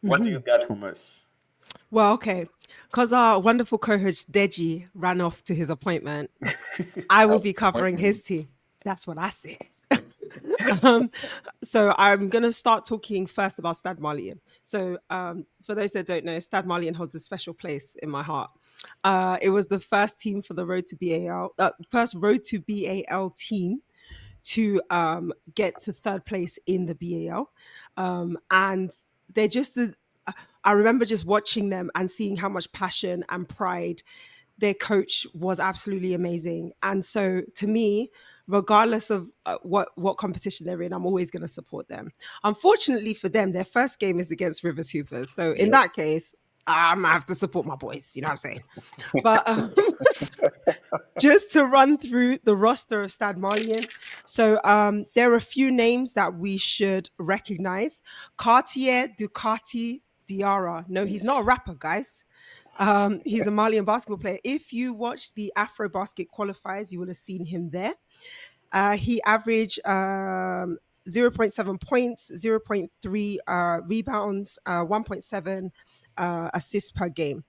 Speaker 1: what do you got from us?
Speaker 2: Well, okay. Because our wonderful co-host Deji ran off to his appointment, I will be covering his
Speaker 3: Appointment.
Speaker 2: team. That's what I said. um, so I'm going to start talking first about Stade Malien. So for those that don't know, Stade Malien holds a special place in my heart. It was the first team for the Road to BAL, first Road to BAL team to get to third place in the BAL. And they're just I remember just watching them and seeing how much passion and pride their coach was absolutely amazing. And so to me, regardless of what competition they're in, I'm always going to support them. Unfortunately for them, their first game is against Rivers Hoopers. So in
Speaker 1: Yep.
Speaker 2: that case, I'm gonna have to support my boys. You know what I'm saying? But just to run through the roster of Stade Malien. So there are a few names that we should recognize. Cartier Ducati Diarra. No, he's not a rapper, guys. He's a Malian basketball player. If you watch the Afro Basket qualifiers, you will have seen him there. He averaged 0. 0.7 points, zero point 0.3 rebounds, 1.7 assists per game.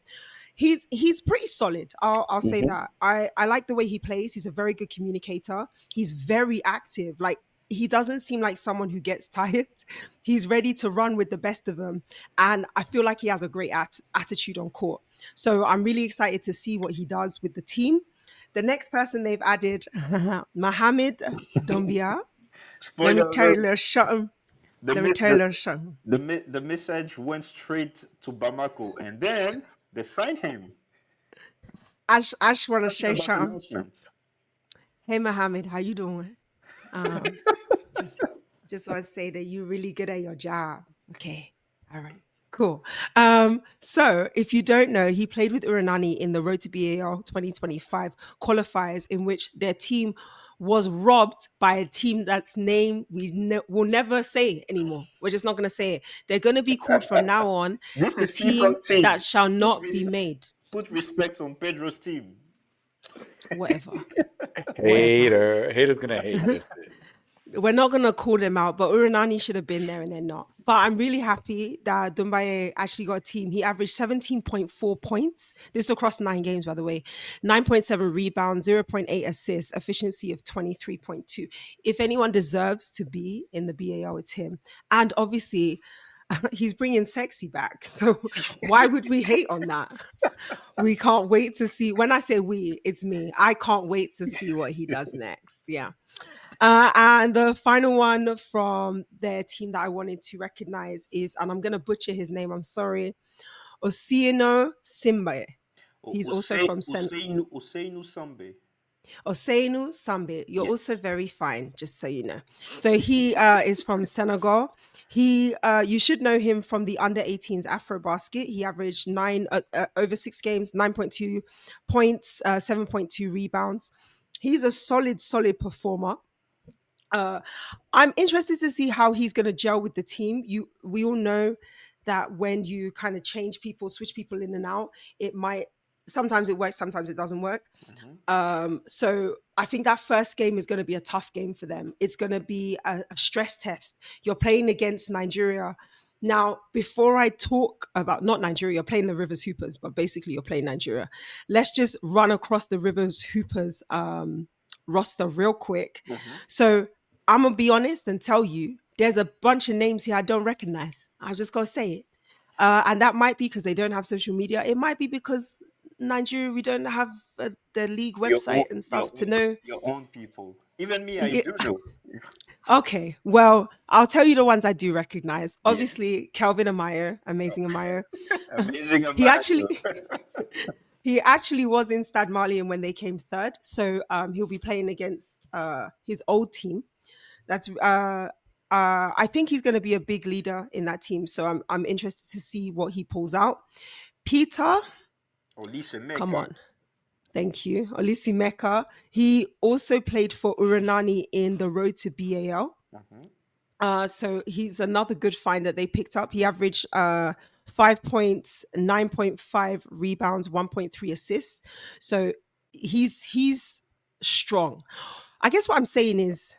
Speaker 2: He's pretty solid. I'll say
Speaker 1: Mhm.
Speaker 2: that. I like the way he plays. He's a very good communicator. He's very active. Like he doesn't seem like someone who gets tired. He's ready to run with the best of them, and I feel like he has a great attitude on court. So I'm really excited to see what he does with the team. The next person they've added, Mohamed Dombia. Let me
Speaker 1: Spoiler
Speaker 2: tell you a
Speaker 1: alert:
Speaker 2: little something.
Speaker 1: the
Speaker 2: Let me
Speaker 1: mi-
Speaker 2: tell you a little something.
Speaker 1: the message went straight to Bamako, and then they signed him.
Speaker 2: Ash want to
Speaker 1: Talking
Speaker 2: say
Speaker 1: about
Speaker 2: something.
Speaker 1: announcements.
Speaker 2: Hey Mohammed, how you doing? Um, just just want to say that you're really good at your job. Okay. All right. Cool. So if you don't know, he played with Uranani in the Road to BAL 2025 qualifiers, in which their team was robbed by a team that's name we will never say anymore. We're just not going to say it. They're going to be called from now on
Speaker 1: This
Speaker 2: the
Speaker 1: is
Speaker 2: team
Speaker 1: people's team.
Speaker 2: that shall
Speaker 1: Put,
Speaker 2: not be
Speaker 1: res-
Speaker 2: made.
Speaker 1: put respect on Pedro's team.
Speaker 2: Whatever. Whatever.
Speaker 3: Haters gonna hate. That's it.
Speaker 2: We're not gonna call them out, but Uranani should have been there and they're not. But I'm really happy that Dumbaye actually got a team. He averaged 17.4 points. This is across 9 games, by the way. 9.7 rebounds, 0.8 assists, efficiency of 23.2. If anyone deserves to be in the BAL, it's him. And obviously, he's bringing sexy back. So why would we hate on that? We can't wait to see. When I say we, it's me. I can't wait to see what he does next. Yeah. And the final one from their team that I wanted to recognize is, and I'm going to butcher his name, I'm sorry, Osieno Simbe. He's also from
Speaker 1: Usainu Sambe.
Speaker 2: Oseinu Sambe. You're also
Speaker 1: Yes.
Speaker 2: very fine, just so you know. So he is from Senegal. You should know him from the under 18s Afro Basket. He averaged over 6 games, 9.2 points, 7.2 rebounds. He's a solid performer. Uh, I'm interested to see how he's going to gel with the team. We all know that when you kind of change people, switch people in and out, it might sometimes it works, sometimes it doesn't work.
Speaker 1: Mhm.
Speaker 2: So I think that first game is going to be a tough game for them. It's going to be a stress test. You're playing against Nigeria. Now, before I talk about not Nigeria, you're playing the Rivers Hoopers, but basically you're playing Nigeria. Let's just run across the Rivers Hoopers roster real quick.
Speaker 1: Mhm.
Speaker 2: So I'm gonna be honest and tell you, there's a bunch of names here I don't recognize. I'm just gonna say it, and that might be because they don't have social media. It might be because Nigeria, we don't have the league
Speaker 1: Your own,
Speaker 2: website and stuff to know.
Speaker 1: your own people. Even me, I
Speaker 2: Yeah.
Speaker 1: do know.
Speaker 2: Okay, well, I'll tell you the ones I do recognize.
Speaker 1: Yeah.
Speaker 2: Obviously, Kelvin Amayo, amazing Amayo.
Speaker 1: Amazing
Speaker 2: He actually
Speaker 1: Amadio.
Speaker 2: he actually was in Stade Malien when they came third, so he'll be playing against his old team. That's I think he's going to be a big leader in that team. So I'm interested to see what he pulls out. Peter,
Speaker 1: Olise
Speaker 2: come
Speaker 1: Meka.
Speaker 2: on. Thank you. Olisi Meka. He also played for Uranani in the Road to BAL.
Speaker 1: Mhm.
Speaker 2: So he's another good find that they picked up. He averaged 5 points, 9.5 rebounds, 1.3 assists. So he's strong. I guess what I'm saying is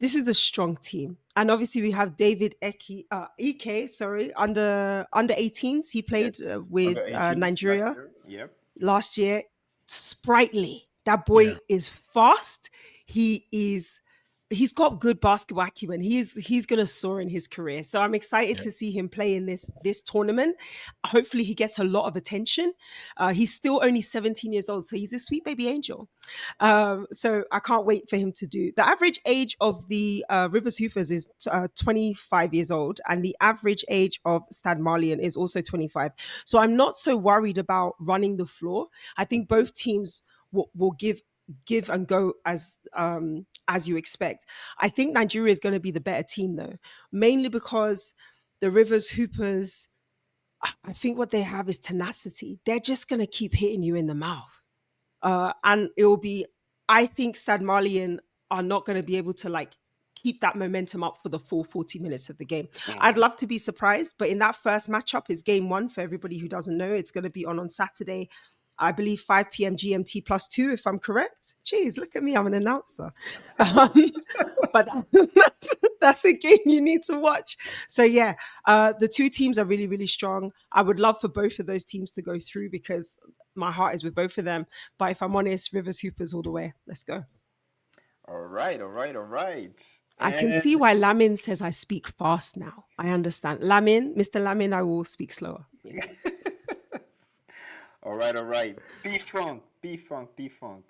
Speaker 2: this is a strong team, and obviously we have David Ike, sorry, under 18s. He played
Speaker 1: Yes.
Speaker 2: with
Speaker 1: Under 18 last
Speaker 2: Nigeria
Speaker 1: year. Yep.
Speaker 2: last year. Sprightly. That
Speaker 3: Yeah,
Speaker 2: boy is fast. He is. He's got good basketball acumen. He's gonna soar in his career. So I'm excited
Speaker 3: yeah,
Speaker 2: to see him play in this tournament. Hopefully he gets a lot of attention. He's still only 17 years old, so he's a sweet baby angel. So I can't wait for him to do. The average age of the Rivers Hoopers is 25 years old, and the average age of Stad Marlian is also 25. So I'm not so worried about running the floor. I think both teams will give and go as you expect. I think Nigeria is going to be the better team though, mainly because the Rivers Hoopers, I think what they have is tenacity. They're just going to keep hitting you in the mouth. And it will be, I think Stad Marlian are not going to be able to like keep that momentum up for the full 40 minutes of the game. I'd
Speaker 1: Mhm.
Speaker 2: love to be surprised, but in that first matchup is game one for everybody who doesn't know. It's going to be on Saturday, I believe 5 p.m. GMT plus 2, if I'm correct. Jeez, look at me, I'm an announcer. Um, but that's a game you need to watch. So yeah, the two teams are really, really strong. I would love for both of those teams to go through because my heart is with both of them. But if I'm honest, Rivers Hoopers all the way. Let's go.
Speaker 1: All right, all right, all right.
Speaker 2: I can see
Speaker 1: And
Speaker 2: why Lamin says I speak fast now. I understand. Lamin, Mr. Lamin, I will speak slower. Yeah.
Speaker 1: all right, all right. P Funk, P Funk, P Funk.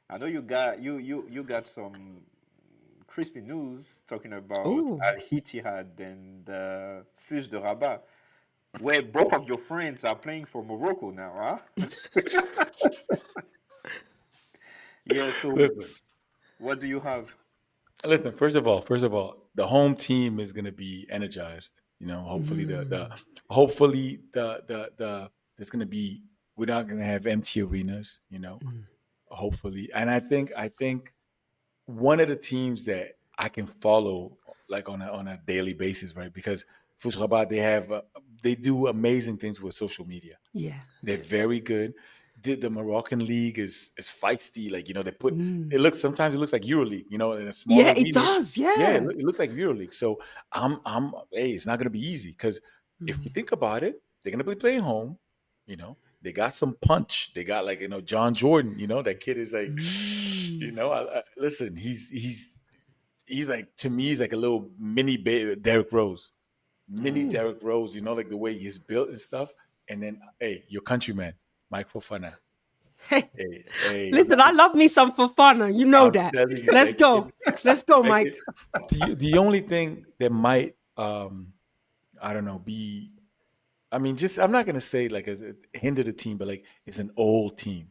Speaker 1: I know you got some crispy news talking about
Speaker 2: Oh,
Speaker 1: Al Ittihad and Fus de Rabat, where both of your friends are playing for Morocco now, huh? Yeah, so
Speaker 3: listen,
Speaker 1: what do you have?
Speaker 3: listen. First of all, the home team is gonna be energized. You know, hopefully the there's gonna be we're not gonna have empty arenas. You know, hopefully, and I think one of the teams that I can follow like on a daily basis, right? Because Fus Rabat, they do amazing things with social media.
Speaker 2: yeah.
Speaker 3: They're
Speaker 1: Yes.
Speaker 3: very good. The Moroccan league is feisty. Like they put
Speaker 2: Mm.
Speaker 3: it looks sometimes it looks like EuroLeague. In a
Speaker 2: Yeah,
Speaker 3: smaller
Speaker 2: it
Speaker 3: arena.
Speaker 2: does.
Speaker 3: Yeah,
Speaker 2: Yeah.
Speaker 3: it looks like EuroLeague. So I'm hey, it's not gonna be easy because if we
Speaker 2: Mm.
Speaker 3: think about it, they're gonna be playing home. They got some punch. They got like John Jordan. That kid is like,
Speaker 2: Mm.
Speaker 3: listen, he's like to me he's like a little mini Derrick Rose, mini
Speaker 2: Mm.
Speaker 3: Derrick Rose. Like the way he's built and stuff. And then hey, your countryman, Mike Fofana.
Speaker 2: Hey,
Speaker 3: Hey,
Speaker 2: listen, I love me some Fofana. You know
Speaker 3: I'm
Speaker 2: that.
Speaker 3: telling you,
Speaker 2: Let's go. Let's go,
Speaker 3: that kid.
Speaker 2: Mike.
Speaker 3: The only thing that might I don't know be I mean just I'm not gonna say like as hinder the team, but like it's an old team.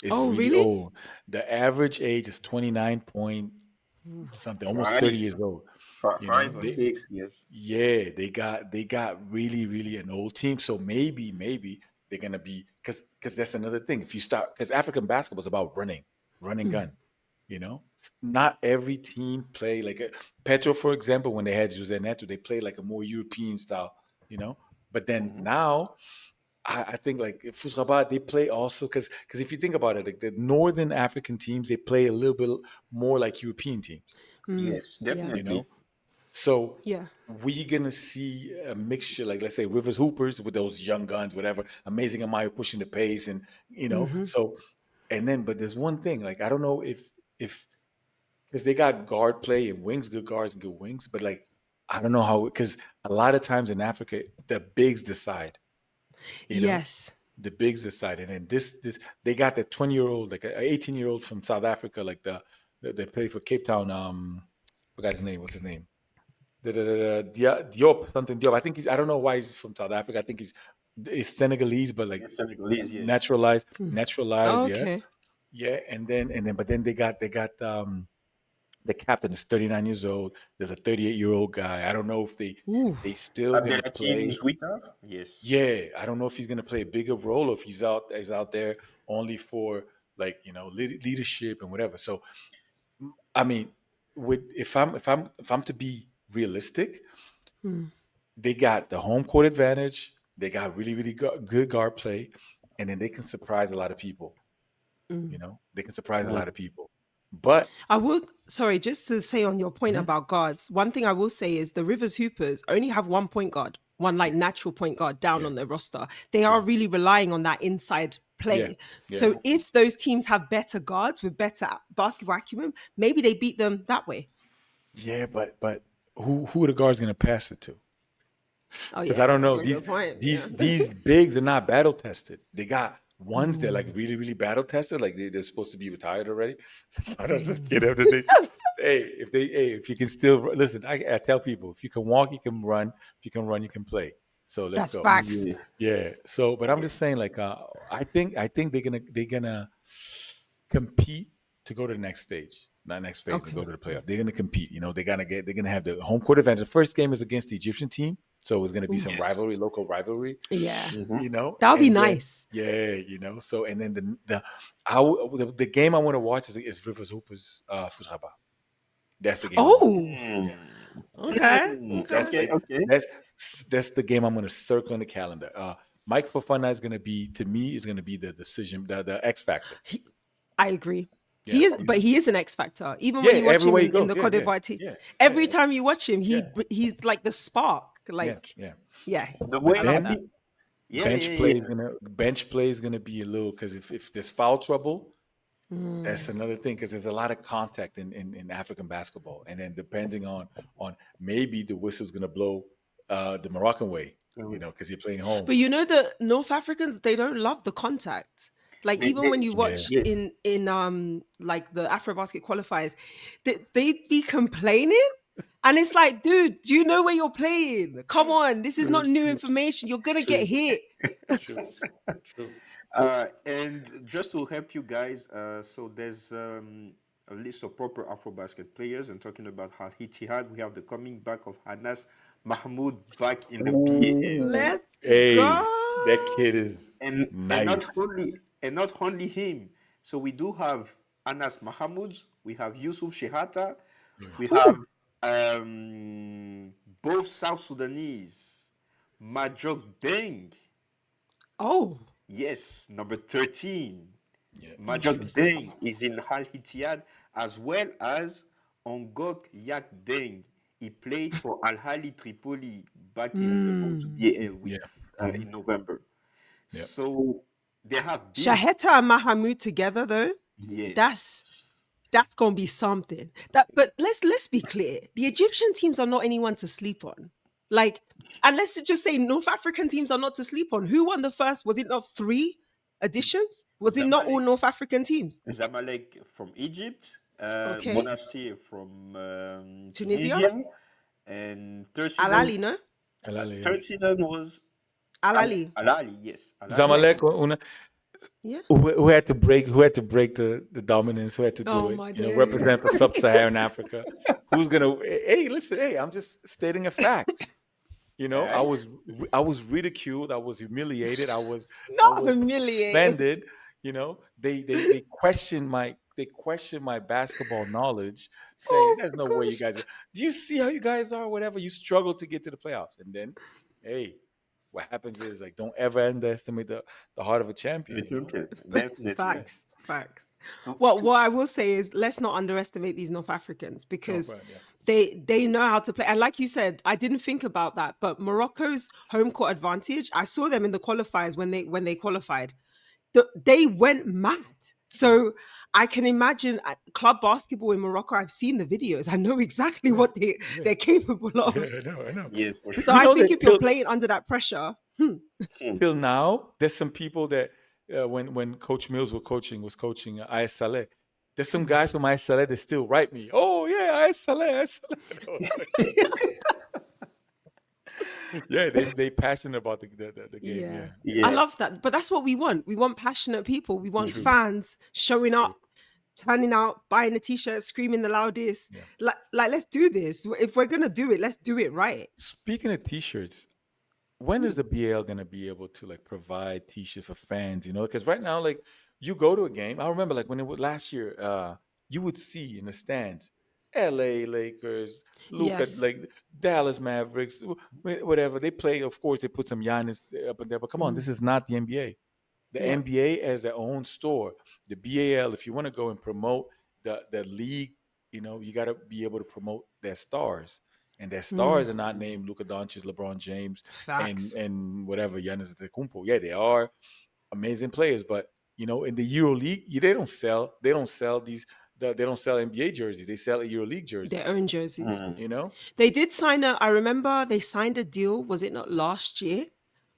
Speaker 3: It's
Speaker 2: Oh,
Speaker 3: really
Speaker 2: really?
Speaker 3: old. The average age is 29 point
Speaker 2: Mm.
Speaker 3: something, almost 30
Speaker 1: Five,
Speaker 3: years old.
Speaker 1: five or
Speaker 3: They
Speaker 1: six, yes.
Speaker 3: Yeah, they got really really an old team. So maybe they're gonna be because that's another thing. If you start because African basketball is about running
Speaker 2: Mm.
Speaker 3: gun. Not every team play like Petro, for example, when they had Jose Neto, they played like a more European style. You know, but then
Speaker 1: Hmm.
Speaker 3: now I think like Fus Rabat, they play also because if you think about it, like the Northern African teams, they play a little bit more like European teams.
Speaker 2: Mm.
Speaker 1: Yes,
Speaker 2: Yeah.
Speaker 3: You know,
Speaker 1: definitely.
Speaker 3: so
Speaker 2: Yeah.
Speaker 3: we're gonna see a mixture, like let's say Rivers Hoopers with those young guns, whatever, amazing Amaya pushing the pace, and
Speaker 2: Hmm.
Speaker 3: so and then but there's one thing, like I don't know if because they got guard play and wings, good guards and good wings, but like I don't know how because a lot of times in Africa the bigs decide, you know,
Speaker 2: Yes.
Speaker 3: the bigs decide, and then this they got the 20-year-old, like an 18-year-old from South Africa, like they play for Cape Town. Forgot his name. What's his name? Diop, something Diop. I think I don't know why he's from South Africa. I think he's Senegalese, but like
Speaker 1: Yes, Senegalese, yes.
Speaker 2: Mm.
Speaker 3: naturalized, yeah,
Speaker 2: Okay.
Speaker 3: yeah. But then they got the captain is 39 years old. There's a 38-year-old guy. I don't know
Speaker 2: Ooh.
Speaker 3: if they still gonna
Speaker 1: Abdelatif
Speaker 3: play.
Speaker 1: Zouita, yes.
Speaker 3: Yeah, I don't know if he's gonna play a bigger role or if he's out there only for like leadership and whatever. So I mean, if I'm to be realistic,
Speaker 2: Mm.
Speaker 3: they got the home court advantage. They got really, really good guard play, and then they can surprise a lot of people.
Speaker 2: Mm.
Speaker 3: They can surprise a
Speaker 1: Mhm.
Speaker 3: lot of people. But
Speaker 2: I will, sorry, just to say on your point about guards, one thing I will say is the Rivers Hoopers only have one point guard, one like natural point guard down
Speaker 3: yeah,
Speaker 2: on their roster. They are
Speaker 3: true.
Speaker 2: really relying on that inside
Speaker 3: Yeah,
Speaker 2: play.
Speaker 3: yeah,
Speaker 2: So if those teams have better guards with better basketball acumen, maybe they beat them that way.
Speaker 3: yeah. But who are the guards going to pass it to?
Speaker 2: Oh,
Speaker 3: Because I
Speaker 2: yeah.
Speaker 3: don't know,
Speaker 2: Good point. Yeah.
Speaker 3: these bigs are not battle tested. They got ones that like really really battle tested, like they're supposed to be retired already. I don't just get up to if you can still listen. I tell people, if you can walk, you can run. If you can run, you can play. So let's
Speaker 2: That's
Speaker 3: go.
Speaker 2: facts.
Speaker 1: Yeah.
Speaker 3: Yeah. So, but I'm just saying, like, I think they're gonna compete to go to the next stage, not next phase, and
Speaker 2: Okay.
Speaker 3: go to the playoff. They're gonna compete. They're gonna have the home court advantage. The first game is against the Egyptian team, so it's gonna be some
Speaker 1: Yes.
Speaker 3: rivalry, local rivalry.
Speaker 2: Yeah.
Speaker 1: Mhm.
Speaker 2: That would be
Speaker 3: And then
Speaker 2: nice.
Speaker 3: yeah, So and then the game I want to watch is Rivers Hoopers Foot Rabat. That's the game I want to
Speaker 2: Oh,
Speaker 3: watch.
Speaker 1: Mm.
Speaker 3: Yeah.
Speaker 2: okay.
Speaker 3: That's
Speaker 2: Okay.
Speaker 1: Okay,
Speaker 3: the
Speaker 1: okay.
Speaker 3: that's the game I'm going to circle in the calendar. Mike Fofana is going to be to me is going to be the decision the X factor.
Speaker 2: I agree.
Speaker 3: Yeah,
Speaker 2: He is, but he is an X factor. Even
Speaker 3: yeah.
Speaker 2: when you watch him
Speaker 3: Everywhere he
Speaker 2: in
Speaker 3: goes,
Speaker 2: the
Speaker 3: yeah,
Speaker 2: Cote
Speaker 3: yeah,
Speaker 2: d'Ivoire team,
Speaker 3: yeah,
Speaker 2: every
Speaker 3: yeah,
Speaker 2: time you watch him,
Speaker 3: yeah,
Speaker 2: he's like the spark.
Speaker 3: yeah,
Speaker 2: Like,
Speaker 3: yeah.
Speaker 2: yeah,
Speaker 1: The
Speaker 3: But
Speaker 1: way
Speaker 2: I
Speaker 1: I
Speaker 2: love
Speaker 3: then
Speaker 2: that.
Speaker 1: think, yeah, yeah, yeah, yeah.
Speaker 3: bench play is gonna be a little because if there's foul trouble, that's
Speaker 2: Mm.
Speaker 3: another thing because there's a lot of contact in African basketball, and then depending on maybe the whistle's gonna blow the Moroccan way, because you're playing home.
Speaker 2: But you know the North Africans, they don't love the contact. Like even when you
Speaker 3: Yeah,
Speaker 2: watch
Speaker 1: Yeah.
Speaker 2: in like the AfroBasket qualifiers, they'd be complaining. And it's like, dude, do you know where you're playing? Come on, this is not new information. You're gonna get
Speaker 3: true,
Speaker 2: hit.
Speaker 3: true, true.
Speaker 1: And just to help you guys, so there's a list of proper AfroBasket players. And talking about Al Ittihad, we have the coming back of Hanas Mahmoud back in the BAL.
Speaker 3: Ooh,
Speaker 2: Let's
Speaker 3: hey,
Speaker 2: go.
Speaker 3: that kid is
Speaker 1: And
Speaker 3: nice.
Speaker 1: not only him. So we do have Anas Mahmoud, we have Yusuf Shehata, we have
Speaker 2: Who?
Speaker 1: both South Sudanese, Majok Deng.
Speaker 2: Oh,
Speaker 1: Yes, number 13.
Speaker 3: Yeah,
Speaker 1: Majok
Speaker 2: interesting.
Speaker 1: Deng is in Al Ittihad, as well as Ongok Yak Deng. He played for Al Hali Tripoli back in the move to
Speaker 2: Mm.
Speaker 1: BAL
Speaker 3: yeah,
Speaker 1: in November.
Speaker 3: yeah.
Speaker 1: So they have big,
Speaker 2: Shaheta and Mahamud together though,
Speaker 1: yes.
Speaker 2: that's that's gonna be something. That, but let's be clear: the Egyptian teams are not anyone to sleep on. Like, and let's just say North African teams are not to sleep on. Who won the first? Was it not three editions? Was it not all
Speaker 1: Zamalek,
Speaker 2: North African teams?
Speaker 1: Zamalek from Egypt,
Speaker 2: Okay,
Speaker 1: Monastir from
Speaker 2: Tunisia,
Speaker 1: Tunisia, and
Speaker 2: Al Ali, no,
Speaker 3: Alale, yeah.
Speaker 1: third season was
Speaker 2: Al Ali,
Speaker 1: Al Ali, yes, Al Ali.
Speaker 3: Zamalek,
Speaker 2: yes, yeah.
Speaker 3: who had to break the dominance, who had to do
Speaker 2: Oh
Speaker 3: it,
Speaker 2: my days.
Speaker 3: represent for sub-Saharan Africa. Who's gonna? Hey, listen, hey, I'm just stating a fact. I
Speaker 1: Alright.
Speaker 3: was ridiculed. I was humiliated. I
Speaker 2: Not
Speaker 3: was
Speaker 2: humiliated.
Speaker 3: offended. They questioned my basketball knowledge, saying
Speaker 2: Oh
Speaker 3: there's
Speaker 2: my
Speaker 3: no way you
Speaker 2: gosh.
Speaker 3: guys. Do you see how you guys are? Whatever you struggle to get to the playoffs, and then, hey, what happens is like don't ever underestimate the heart of a champion.
Speaker 1: Definitely.
Speaker 2: Facts, facts.
Speaker 1: So,
Speaker 2: What I will say is let's not underestimate these North Africans
Speaker 3: Oh,
Speaker 2: because
Speaker 3: right, yeah.
Speaker 2: they know how to play. And like you said, I didn't think about that, but Morocco's home court advantage, I saw them in the qualifiers when they qualified. They went mad. So I can imagine club basketball in Morocco. I've seen the videos. I know exactly
Speaker 3: Yeah,
Speaker 2: what
Speaker 3: yeah,
Speaker 2: they're capable
Speaker 3: yeah.
Speaker 2: of.
Speaker 3: I know.
Speaker 1: yes, for
Speaker 2: So
Speaker 1: sure.
Speaker 3: You
Speaker 2: I
Speaker 3: know
Speaker 2: think
Speaker 3: that
Speaker 2: if you're playing under that pressure,
Speaker 3: till now, there's some people that when Coach Mills was coaching IS Saleh, there's some guys from IS Saleh that still write me. Oh yeah, IS Saleh, IS Saleh. Yeah, they passionate about the game.
Speaker 2: yeah.
Speaker 3: Yeah, yeah.
Speaker 2: I
Speaker 1: Yeah.
Speaker 2: love that. But that's what we want. We want passionate people. We want
Speaker 3: True,
Speaker 2: fans showing
Speaker 3: true.
Speaker 2: up, turning out, buying a t-shirt, screaming the loudest.
Speaker 3: Yeah.
Speaker 2: Like let's do this. If we're gonna do it, let's do it right.
Speaker 3: Speaking of t-shirts, when is the BL gonna be able to like provide t-shirts for fans? Because right now, like you go to a game. I remember like when it was last year, you would see in the stands, L.A. Lakers, Luca,
Speaker 2: Yes.
Speaker 3: like Dallas Mavericks, whatever they play. Of course, they put some Giannis up in there, but come on, this is not the NBA. The
Speaker 2: Yeah.
Speaker 3: NBA has their own store. The BAL, if you want to go and promote the league, you got to be able to promote their stars, and their
Speaker 2: Mm,
Speaker 3: stars are not named Luka Doncic, LeBron James, and
Speaker 2: facts.
Speaker 3: whatever Giannis Antetokounmpo. Yeah, they are amazing players, but in the Euro League, they don't sell they don't sell NBA jerseys. They sell Euro League
Speaker 2: Their
Speaker 3: jerseys.
Speaker 2: own jerseys.
Speaker 1: Mm.
Speaker 2: They did sign I remember they signed a deal, was it not last year,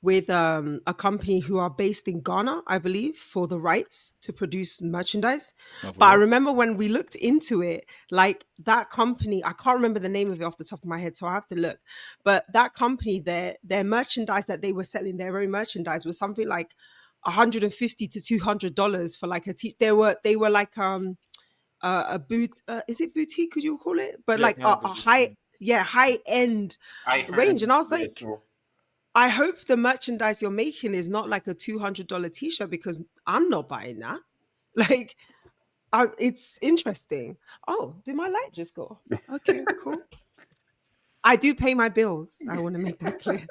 Speaker 2: with a company who are based in Ghana, I believe, for the rights to produce merchandise.
Speaker 3: Oh, for
Speaker 2: But I
Speaker 3: real?
Speaker 2: remember when we looked into it, like that company, I can't remember the name of it off the top of my head, so I have to look. But that company, their merchandise that they were selling, their own merchandise, was something like $150 to $200 for like a they were like a boot is it boutique, could you call it, but
Speaker 3: Yeah,
Speaker 2: like
Speaker 3: kind of like
Speaker 2: a high, yeah, high end
Speaker 1: I
Speaker 2: range.
Speaker 1: heard,
Speaker 2: And I was
Speaker 1: yeah,
Speaker 2: like,
Speaker 1: true.
Speaker 2: I hope the merchandise you're making is not like a $200 t-shirt, because I'm not buying that. Like, it's interesting. Oh, did my light just go? Okay, cool. I do pay my bills, I want to make that clear.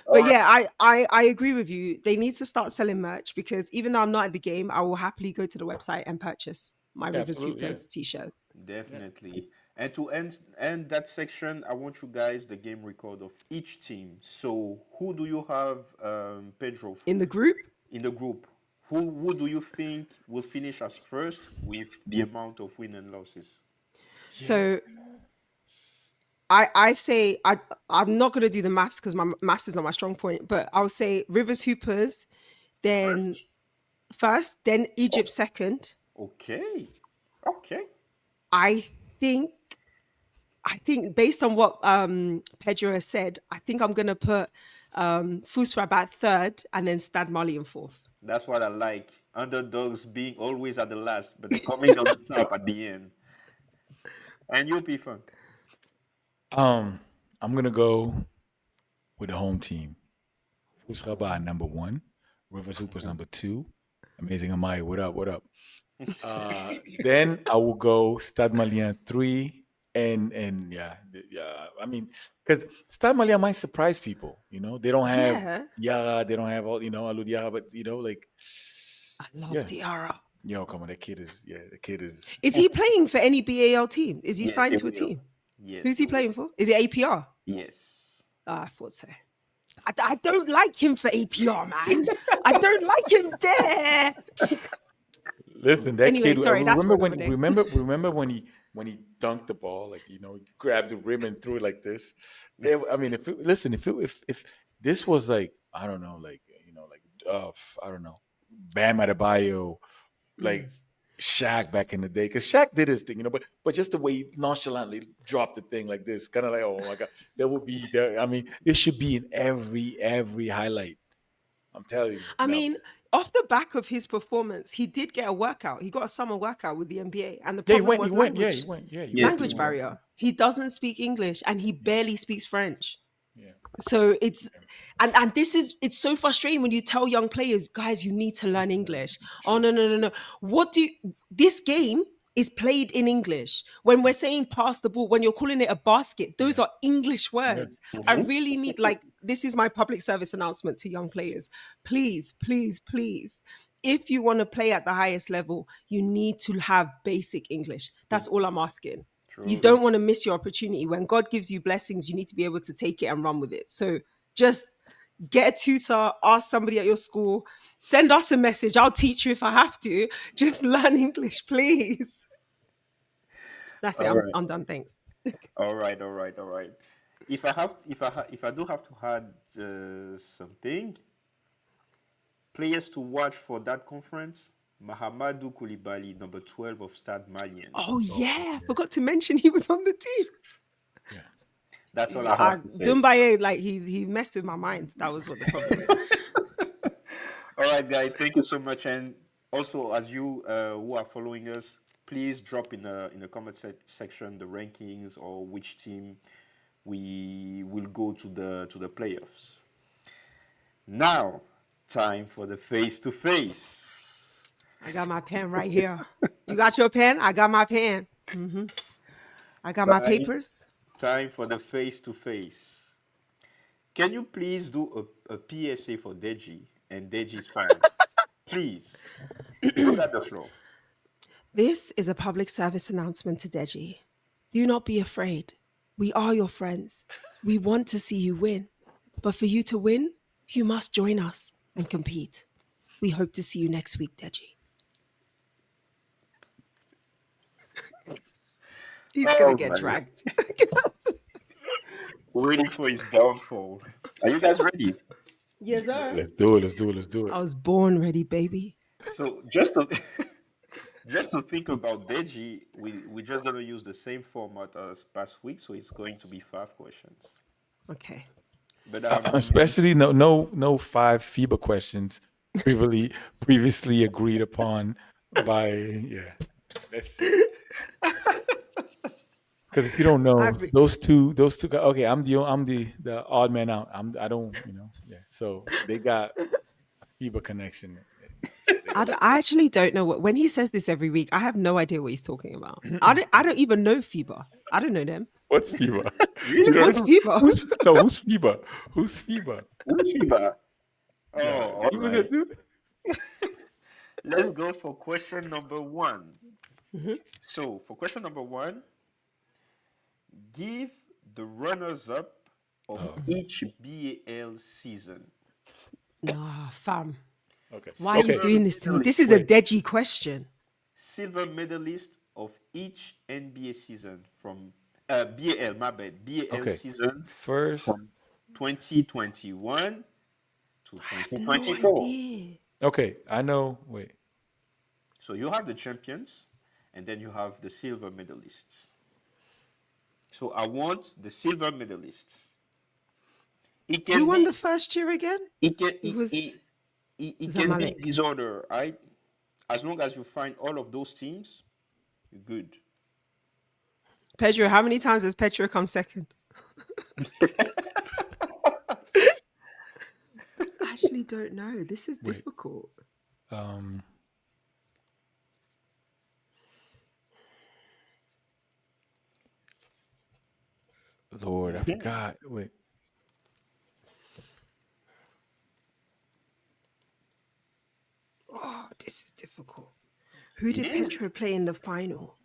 Speaker 1: All
Speaker 2: But
Speaker 1: right.
Speaker 2: yeah, I agree with you. They need to start selling merch, because even though I'm not at the game, I will happily go to the website and purchase my
Speaker 3: yeah,
Speaker 2: Rivers
Speaker 3: absolutely, yeah,
Speaker 2: Hoopers t-shirt.
Speaker 3: yeah.
Speaker 1: Definitely. And to end that section, I want you guys the game record of each team. So who do you have, Pedro,
Speaker 2: In the group.
Speaker 1: in the group? Who do you think will finish as first with the amount of win and losses?
Speaker 3: Yeah.
Speaker 2: So I say I'm not gonna do the maths, because my maths is not my strong point, but I'll say Rivers Hoopers, then
Speaker 1: First.
Speaker 2: first, then
Speaker 1: Oh,
Speaker 2: Egypt second.
Speaker 1: okay. Okay.
Speaker 2: I think I think based on what Pedro has said, I think I'm gonna put Fusra at third, and then Stad Mali in fourth.
Speaker 1: That's what I like. Underdogs being always at the last, but coming on the top at the end. And you, P Funk.
Speaker 3: Um, I'm gonna go with the home team. Fusraba number one, Rivers Hoopers number two. Amazing Amaya, what up? What up? Then I will go Stade Malien three, and yeah, yeah. I mean, because Stade Malien might surprise people. They don't have
Speaker 2: Yeah,
Speaker 3: Yara, they don't have all Alou Diarra, but like,
Speaker 2: I love
Speaker 3: yeah,
Speaker 2: Diarra.
Speaker 3: come on, the kid is.
Speaker 2: Is he playing for any BAL team? Is he
Speaker 1: Yes,
Speaker 2: signed
Speaker 1: he
Speaker 2: to a
Speaker 1: will.
Speaker 2: team?
Speaker 1: Yes,
Speaker 2: Who's
Speaker 1: he
Speaker 2: he
Speaker 1: will.
Speaker 2: playing for? Is it APR?
Speaker 1: Yes.
Speaker 2: Ah, I thought so. I don't like him for APR, man. I don't like him there.
Speaker 3: Listen, that
Speaker 2: Anyway,
Speaker 3: kid. I
Speaker 2: sorry, that's for
Speaker 3: remember
Speaker 2: another
Speaker 3: when
Speaker 2: day.
Speaker 3: remember when he dunked the ball, like he grabbed the rim and threw it like this. I mean, if this was like, I don't know, like I don't know, Bam Adebayo, like
Speaker 2: Mm.
Speaker 3: Shaq back in the day, because Shaq did his thing, but just the way he nonchalantly dropped the thing like this, kind of like, oh my god, there would be there. I mean, this should be in every highlight. I'm telling you,
Speaker 2: I
Speaker 3: no,
Speaker 2: mean, off the back of his performance, he did get a workout. He got a summer workout with the NBA, and the
Speaker 3: yeah, he
Speaker 2: problem
Speaker 3: went, he
Speaker 2: was
Speaker 3: went, yeah, he went, yeah, he
Speaker 1: Yes,
Speaker 3: went
Speaker 1: he
Speaker 2: language
Speaker 3: to,
Speaker 1: will.
Speaker 2: barrier. He doesn't speak English, and he
Speaker 3: yeah,
Speaker 2: barely speaks French.
Speaker 3: yeah.
Speaker 2: So and it's so frustrating when you tell young players, guys, you need to learn English. Oh,
Speaker 3: True.
Speaker 2: no, no, no, no. This game is played in English. When we're saying pass the ball, when you're calling it a basket, those
Speaker 3: Yeah.
Speaker 2: are English
Speaker 3: Yeah.
Speaker 2: words. I
Speaker 1: Hmm.
Speaker 2: really need, like, this is my public service announcement to young players. Please, please, please. If you want to play at the highest level, you need to have basic English. That's all I'm asking. You
Speaker 1: Truly.
Speaker 2: don't want to miss your opportunity. When God gives you blessings, you need to be able to take it and run with it. So just get a tutor, ask somebody at your school, send us a message. I'll teach you if I have to. Just learn English, please. That's it.
Speaker 1: All right.
Speaker 2: I'm done. Thanks.
Speaker 1: All right. All right. All right. If I do have to add something, players to watch for that conference: Mahamadou Koulibaly, number 12 of Stade Malien.
Speaker 2: Oh
Speaker 3: Oh,
Speaker 2: yeah,
Speaker 3: yeah.
Speaker 2: forgot to mention he was on the team.
Speaker 3: Yeah.
Speaker 1: That's all I have to say.
Speaker 2: Dumbaye, like he messed with my mind. That was what the problem is.
Speaker 1: All right, guys. Thank you so much. And also, as you who are following us, please drop in the comment section the rankings or which team we will go to the playoffs. Now, time for the face to face.
Speaker 2: I got my pen right here. You got your pen? I got my pen. I got my
Speaker 1: Time
Speaker 2: papers.
Speaker 1: time for the face to face. Can you please do a PSA for Deji and Deji's fans? Please. You got the floor.
Speaker 2: This is a public service announcement to Deji. Do not be afraid. We are your friends. We want to see you win. But for you to win, you must join us and compete. We hope to see you next week, Deji. He's going to
Speaker 1: Oh
Speaker 2: get
Speaker 1: my God.
Speaker 2: dragged.
Speaker 1: Waiting for his downfall. Are you guys ready?
Speaker 2: Yes, sir.
Speaker 3: Let's do it. Let's do it. Let's do
Speaker 2: I
Speaker 3: it.
Speaker 2: was born ready, baby.
Speaker 1: So just to just to think about Deji, we're just gonna use the same format as past week, so it's going to be 5 questions.
Speaker 2: Okay.
Speaker 1: But
Speaker 3: Especially no 5 FIBA questions previously agreed upon by Let's see. Because if you don't know,
Speaker 2: I've-
Speaker 3: those two guys, okay, I'm the odd man out. I don't, So they got a FIBA connection. So they got
Speaker 2: I actually don't know what, when he says this every week, I have no idea what he's talking about. I don't even know FIBA. I don't know them.
Speaker 3: what's FIBA?
Speaker 1: Really?
Speaker 2: What's FIBA?
Speaker 3: Who's FIBA? Who's FIBA?
Speaker 1: Who's FIBA? Oh,
Speaker 3: Yeah,
Speaker 1: all
Speaker 3: he was
Speaker 1: right.
Speaker 3: dude.
Speaker 1: Let's go for question number 1.
Speaker 2: Mhm.
Speaker 1: So for question number 1, give the runners-up of each BAL season.
Speaker 2: Nah, fam.
Speaker 3: Okay.
Speaker 2: Why are you
Speaker 3: Okay.
Speaker 2: doing this to me? This is a Deji question.
Speaker 1: Silver medalist of each NBA season from BAL, my bad, BAL
Speaker 3: Okay.
Speaker 1: season
Speaker 3: First.
Speaker 1: from 2021 to
Speaker 2: I have no
Speaker 1: 2024.
Speaker 2: idea.
Speaker 3: Okay, I know. Wait.
Speaker 1: So you have the champions, and then you have the silver medalists. So I want the silver medalists. It can
Speaker 2: Who won
Speaker 1: be,
Speaker 2: the first year again?
Speaker 1: it can,
Speaker 2: It was
Speaker 1: it can be
Speaker 2: Zamalek.
Speaker 1: disorder, right? As long as you find all of those teams, you're good.
Speaker 2: Pedro. How many times has Pedro come second? I actually don't know. This is
Speaker 3: Wait.
Speaker 2: difficult.
Speaker 3: Lord, I forgot. Wait.
Speaker 2: Oh, this is difficult. Who did
Speaker 1: It is.
Speaker 2: Pedro play in the final?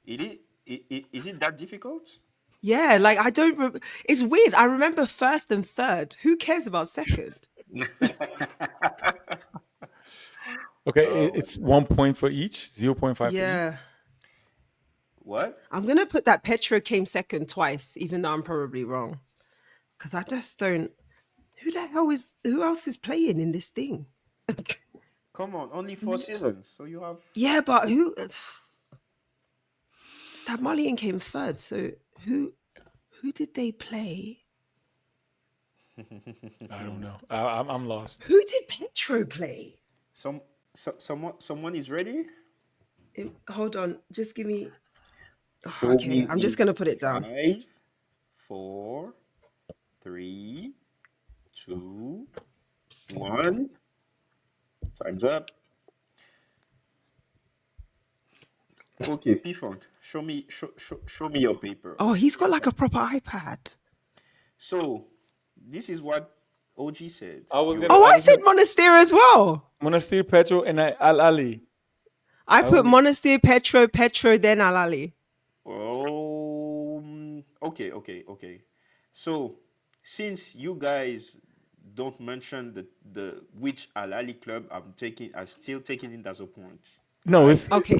Speaker 1: Is it that difficult?
Speaker 2: Yeah, like I don't. It's weird. I remember first and third. Who cares about second?
Speaker 3: Okay, it's 1 point for each, 0.5 for each.
Speaker 2: Yeah,
Speaker 1: What?
Speaker 2: I'm gonna put that Pedro came second twice, even though I'm probably wrong, because I just don't. Who else is playing in this thing?
Speaker 1: Come on, only 4 seasons. So you have.
Speaker 2: Yeah, but who? Stab Marlian came third. So who did they play?
Speaker 3: I don't know. I'm lost.
Speaker 2: Who did Pedro play?
Speaker 1: Someone is ready?
Speaker 2: Hold on, just give me.
Speaker 1: Show
Speaker 2: Okay,
Speaker 1: me
Speaker 2: I'm just
Speaker 1: in
Speaker 2: gonna put it down.
Speaker 1: 5, 4, 3, 2, 1. Time's up. Okay, P-Funk, show me your paper.
Speaker 2: Oh, he's got like a proper iPad.
Speaker 1: So, this is what OG said.
Speaker 3: I was
Speaker 1: You-
Speaker 3: gonna-
Speaker 2: Oh, I said Monastir as well.
Speaker 3: Monastir, Petro, and Al Ali.
Speaker 2: I put Monastir, Petro, then Alali.
Speaker 1: Okay. So, since you guys don't mention the which Alali club I'm still taking it as a point.
Speaker 3: No, it's
Speaker 2: Okay,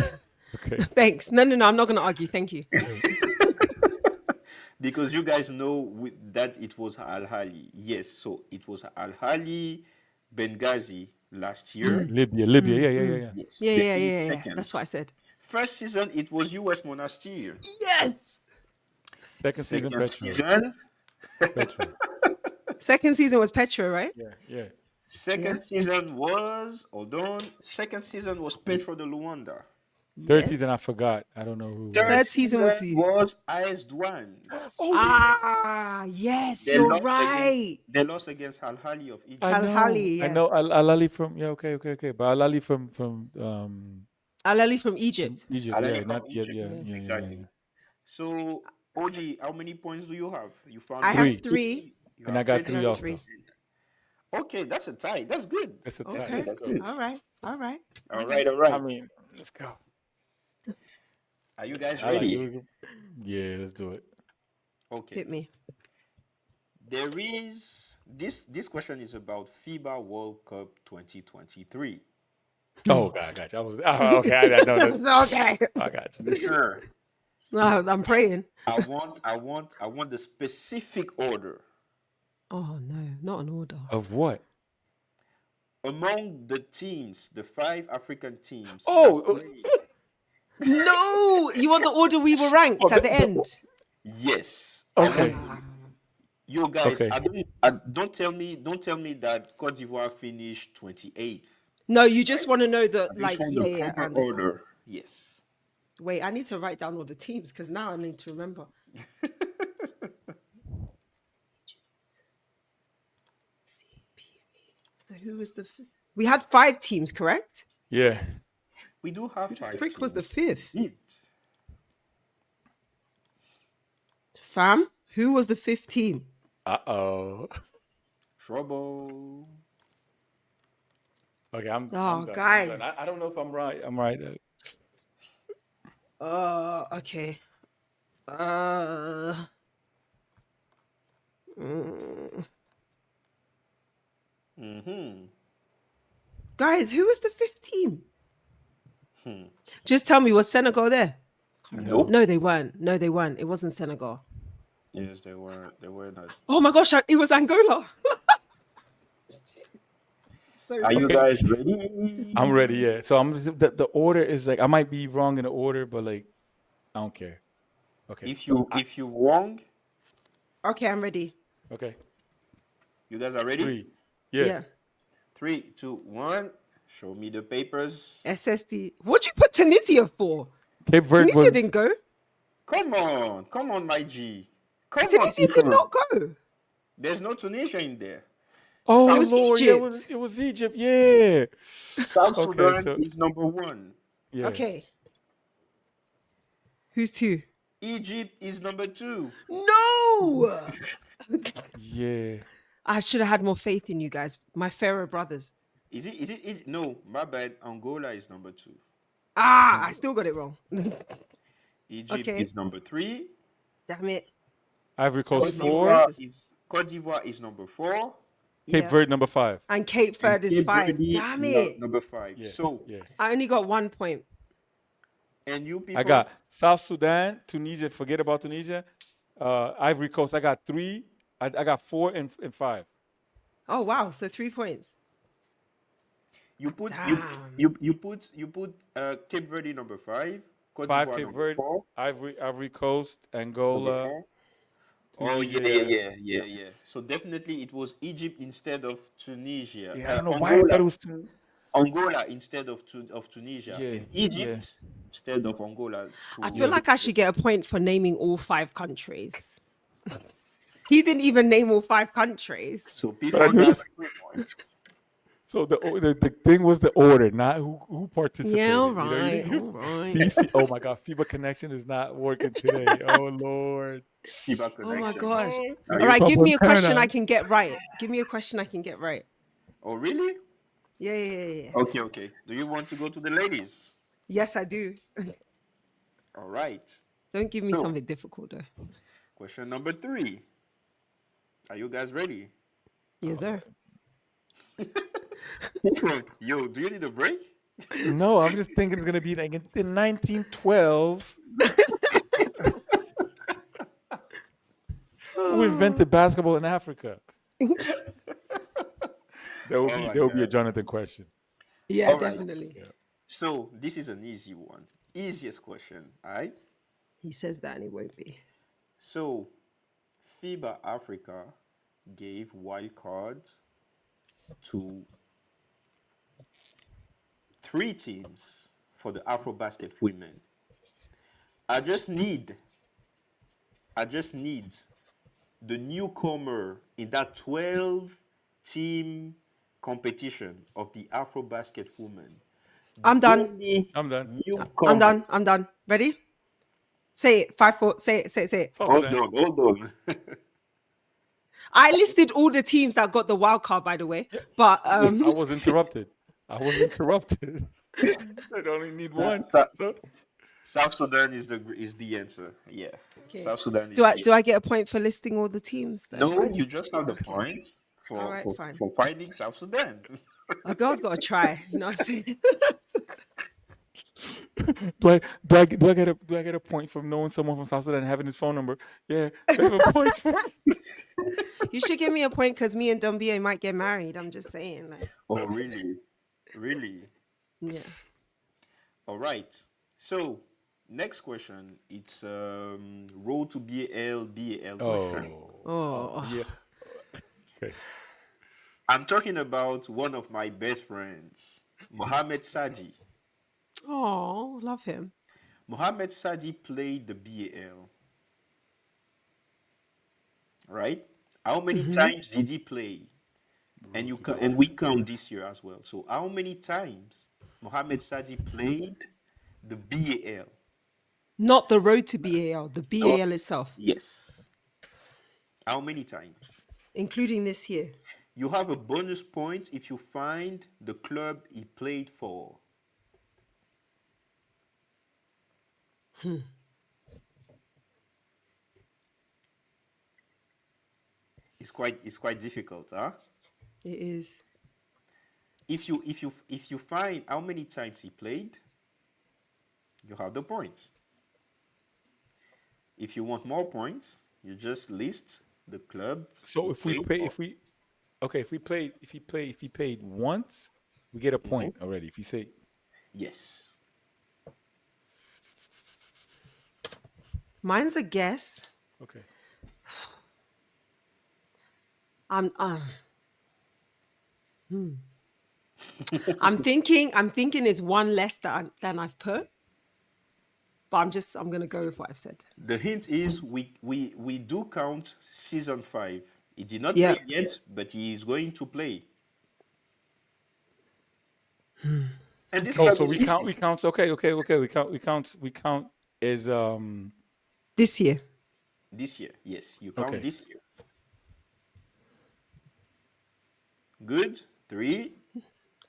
Speaker 3: okay.
Speaker 2: thanks. No, I'm not gonna argue. Thank you.
Speaker 1: Because you guys know that it was Al Hali. Yes, so it was Al Hali Benghazi last year.
Speaker 3: Libya. Yeah.
Speaker 1: Yes,
Speaker 2: Yeah,
Speaker 1: they
Speaker 2: yeah,
Speaker 1: finished
Speaker 2: yeah, yeah.
Speaker 1: second.
Speaker 2: That's what I said.
Speaker 1: First season it was US Monastir.
Speaker 2: Yes.
Speaker 3: Second season,
Speaker 1: Second
Speaker 3: Petro.
Speaker 1: season,
Speaker 3: Petro.
Speaker 2: Second season was Petro, right?
Speaker 3: Yeah.
Speaker 1: second season was Second season was Petro de Luanda.
Speaker 3: Third season, I forgot. I don't know who.
Speaker 2: Third season was who?
Speaker 1: was AS Douanes.
Speaker 2: Ah, yes,
Speaker 1: They
Speaker 2: you're
Speaker 1: lost
Speaker 2: right.
Speaker 1: They lost against Al Hali of Egypt.
Speaker 2: Al Hali,
Speaker 3: I know
Speaker 2: yes.
Speaker 3: Al Ali from okay. But Al Ali from
Speaker 2: Alali from Egypt.
Speaker 3: Egypt.
Speaker 1: Al Ahly
Speaker 3: Yeah,
Speaker 1: from
Speaker 3: not yet.
Speaker 1: Egypt.
Speaker 3: Yeah.
Speaker 1: Exactly. So, OG, how many points do you have? You found
Speaker 2: I
Speaker 3: Three.
Speaker 2: have 3.
Speaker 1: You
Speaker 3: And I
Speaker 1: have
Speaker 3: got
Speaker 1: Pedro.
Speaker 3: 3
Speaker 2: got
Speaker 3: also.
Speaker 2: 3.
Speaker 1: Okay, that's a tie. That's good.
Speaker 3: That's a tie.
Speaker 2: Okay.
Speaker 3: Let's go.
Speaker 1: good.
Speaker 2: All right.
Speaker 1: All right.
Speaker 3: I mean, let's go.
Speaker 1: Are you guys
Speaker 3: I like
Speaker 1: ready?
Speaker 3: it. Yeah, let's do it.
Speaker 1: Okay.
Speaker 2: Hit me.
Speaker 1: There is this question is about FIBA World Cup 2023.
Speaker 3: Oh God, I got you. I was okay. I know this.
Speaker 2: Okay.
Speaker 3: I got you.
Speaker 1: You sure?
Speaker 2: No, I'm praying.
Speaker 1: I want the specific order
Speaker 2: Oh no, not an order.
Speaker 3: Of what?
Speaker 1: among the teams, the 5 African teams that
Speaker 3: Oh,
Speaker 1: played.
Speaker 2: No, you want the order we were ranked at the end?
Speaker 1: Yes, I want
Speaker 3: okay,
Speaker 2: Ah.
Speaker 1: you guys.
Speaker 3: okay.
Speaker 1: Don't tell me that Cote d'Ivoire finished 28th.
Speaker 2: No, you just want to know the
Speaker 1: I just
Speaker 2: like.
Speaker 1: want
Speaker 2: Yeah,
Speaker 1: the
Speaker 2: yeah, I
Speaker 1: proper
Speaker 2: understand.
Speaker 1: order. Yes.
Speaker 2: Wait, I need to write down all the teams because now I need to remember. So who was the? We had 5 teams, correct?
Speaker 3: Yeah.
Speaker 1: We do have
Speaker 2: Who the
Speaker 1: 5
Speaker 2: frick was the
Speaker 1: teams.
Speaker 2: 5th?
Speaker 1: Indeed.
Speaker 2: Fam, who was the 5th team?
Speaker 3: Uh-oh.
Speaker 1: Trouble.
Speaker 3: Okay, I'm
Speaker 2: Oh,
Speaker 3: done. I'm
Speaker 2: guys.
Speaker 3: done. I don't know if I'm right. I'm right.
Speaker 2: Okay. Mm.
Speaker 1: Mm-hmm.
Speaker 2: Guys, who was the 5th team?
Speaker 1: Hmm.
Speaker 2: Just tell me, was Senegal there?
Speaker 1: Nope.
Speaker 2: No, they weren't. No, they weren't. It wasn't Senegal.
Speaker 1: Yes, they were. They were not.
Speaker 2: Oh my gosh, it was Angola. So
Speaker 1: Are you
Speaker 3: Okay.
Speaker 1: guys ready?
Speaker 3: I'm ready. Yeah. So the order is like I might be wrong in the order, but like I don't care. Okay.
Speaker 1: If you wrong,
Speaker 2: okay, I'm ready.
Speaker 3: Okay.
Speaker 1: you guys are ready.
Speaker 3: 3. Yeah.
Speaker 1: 3, 2, 1. Show me the papers.
Speaker 2: SSD. What'd you put Tunisia for?
Speaker 3: Cape Verde
Speaker 2: Tunisia
Speaker 3: was.
Speaker 2: didn't go.
Speaker 1: Come on, my G. Come on,
Speaker 2: Tunisia did
Speaker 1: people.
Speaker 2: not go.
Speaker 1: There's no Tunisia in there.
Speaker 3: Oh
Speaker 2: It was
Speaker 3: Lord, yeah,
Speaker 2: Egypt.
Speaker 3: it was Egypt. Yeah.
Speaker 1: South
Speaker 3: Okay.
Speaker 1: Sudan
Speaker 3: So
Speaker 1: is number 1.
Speaker 3: yeah.
Speaker 2: Okay. Who's 2?
Speaker 1: Egypt is number 2.
Speaker 2: No.
Speaker 3: Yeah.
Speaker 2: I should have had more faith in you guys, my Pharaoh brothers.
Speaker 1: Is it? No, my bad. Angola is number 2.
Speaker 2: I still got it wrong.
Speaker 1: Egypt
Speaker 2: Okay.
Speaker 1: is number 3.
Speaker 2: Damn it.
Speaker 3: Ivory
Speaker 1: Cote
Speaker 3: Coast 4.
Speaker 1: d'Ivoire is number 4.
Speaker 3: Cape
Speaker 2: Yeah.
Speaker 3: Verde number 5.
Speaker 2: And Cape Verde is
Speaker 1: Cape
Speaker 2: 5.
Speaker 1: Verde,
Speaker 2: Damn it.
Speaker 1: number 5.
Speaker 3: Yeah.
Speaker 1: So,
Speaker 3: Yeah.
Speaker 2: I only got 1 point.
Speaker 1: and you people,
Speaker 3: I got South Sudan, Tunisia. Forget about Tunisia. Ivory Coast. I got 3. I got 4 and 5.
Speaker 2: Oh wow, so 3 points.
Speaker 1: you put
Speaker 2: Damn.
Speaker 1: you put Cape Verde number 5, Cote
Speaker 3: 5
Speaker 1: d'Ivoire
Speaker 3: Cape
Speaker 1: number
Speaker 3: Verde,
Speaker 1: 4,
Speaker 3: Ivory Coast,
Speaker 1: number
Speaker 3: Angola.
Speaker 1: 4. Oh
Speaker 3: Tunisia.
Speaker 1: yeah. So definitely it was Egypt instead of Tunisia.
Speaker 3: Yeah, I don't know why I thought it was
Speaker 1: Angola instead of Tunisia.
Speaker 3: Yeah,
Speaker 1: And Egypt instead of Angola.
Speaker 2: I feel like I should get a point for naming all 5 countries. He didn't even name all 5 countries.
Speaker 1: So people
Speaker 3: But I knew-
Speaker 1: got 3 points.
Speaker 3: So the thing was the order, not who participated.
Speaker 2: Yeah, all
Speaker 3: you know,
Speaker 2: right,
Speaker 3: you-
Speaker 2: all right.
Speaker 3: See, oh my God, FIBA connection is not working today. Oh Lord.
Speaker 1: FIBA
Speaker 2: Oh my
Speaker 1: connection.
Speaker 2: gosh.
Speaker 1: Are
Speaker 2: All
Speaker 1: you-
Speaker 2: right, give me a
Speaker 3: Turner.
Speaker 2: question I can get right. Give me a question I can get right.
Speaker 1: Oh really?
Speaker 2: Yeah.
Speaker 1: Okay. Do you want to go to the ladies?
Speaker 2: Yes, I do.
Speaker 1: All right.
Speaker 2: Don't give me
Speaker 1: So-
Speaker 2: something difficult though.
Speaker 1: Question number 3. Are you guys ready?
Speaker 2: Yes, sir.
Speaker 1: Yo, do you need a break?
Speaker 3: No, I'm just thinking it's gonna be like in 1912. Who invented basketball in Africa? There will
Speaker 1: Oh
Speaker 3: be
Speaker 1: my
Speaker 3: there will be a
Speaker 1: God.
Speaker 3: Jonathan question.
Speaker 2: Yeah,
Speaker 1: All right.
Speaker 2: definitely.
Speaker 1: So this is an easy one. Easiest question. All right.
Speaker 2: He says that and it won't be.
Speaker 1: So FIBA Africa gave wild cards to 3 teams for the AfroBasket women. I just need the newcomer in that 12-team competition of the AfroBasket women.
Speaker 2: I'm done.
Speaker 1: Only
Speaker 3: I'm done.
Speaker 1: newcomer.
Speaker 2: I'm done. Ready? Say it. 5, 4. Say it.
Speaker 3: South
Speaker 1: Hold
Speaker 3: Sudan.
Speaker 1: on.
Speaker 2: I listed all the teams that got the wild card, by the way. But
Speaker 3: I was interrupted. I only need one.
Speaker 1: Sa-
Speaker 3: So
Speaker 1: South Sudan is the answer. Yeah,
Speaker 2: Okay.
Speaker 1: South Sudan
Speaker 2: Do
Speaker 1: is
Speaker 2: I
Speaker 1: the
Speaker 2: do I
Speaker 1: answer.
Speaker 2: get a point for listing all the teams then?
Speaker 1: No, you just have the
Speaker 2: Okay.
Speaker 1: points
Speaker 2: All
Speaker 1: for
Speaker 2: right,
Speaker 1: for,
Speaker 2: fine.
Speaker 1: for finding South Sudan.
Speaker 2: A girl's got to try. You know what I'm saying?
Speaker 3: Do I get a point from knowing someone from South Sudan and having his phone number? Yeah, 7 points for.
Speaker 2: You should give me a point because me and Dombia might get married. I'm just saying, like,
Speaker 1: Oh, really? Really?
Speaker 2: yeah.
Speaker 1: All right. So, next question. It's road to BAL question.
Speaker 2: Oh,
Speaker 3: Yeah. Okay.
Speaker 1: I'm talking about one of my best friends, Mohamed Sadi.
Speaker 2: oh, love him.
Speaker 1: Mohamed Sadi played the BAL, right? How many
Speaker 2: Hmm.
Speaker 1: times did he play? And
Speaker 3: Road to
Speaker 1: and we count this year as well. So how many times Mohamed Sadi played the BAL?
Speaker 2: Not the road to BAL, the
Speaker 1: No.
Speaker 2: BAL itself,
Speaker 1: Yes. How many times?
Speaker 2: including this year.
Speaker 1: You have a bonus point if you find the club he played for. It's quite difficult, huh?
Speaker 2: It is.
Speaker 1: If you find how many times he played, you have the points. If you want more points, you just list the clubs
Speaker 3: So
Speaker 1: he
Speaker 3: if we
Speaker 1: played
Speaker 3: pay,
Speaker 1: for.
Speaker 3: if he played once, we get a
Speaker 1: Mhm.
Speaker 3: point already. If you say
Speaker 1: Yes.
Speaker 2: Mine's a guess.
Speaker 3: okay,
Speaker 2: I'm I'm thinking it's one less than I've put, but I'm gonna go with what I've said.
Speaker 1: The hint is we do count season 5. He did not
Speaker 2: Yeah.
Speaker 1: play yet, but he is going to play. And this
Speaker 3: oh,
Speaker 1: club
Speaker 3: so
Speaker 1: is easy.
Speaker 3: we count. Okay. We count as
Speaker 2: This year.
Speaker 1: This year. Yes, you count
Speaker 3: okay.
Speaker 1: this year. Good. 3,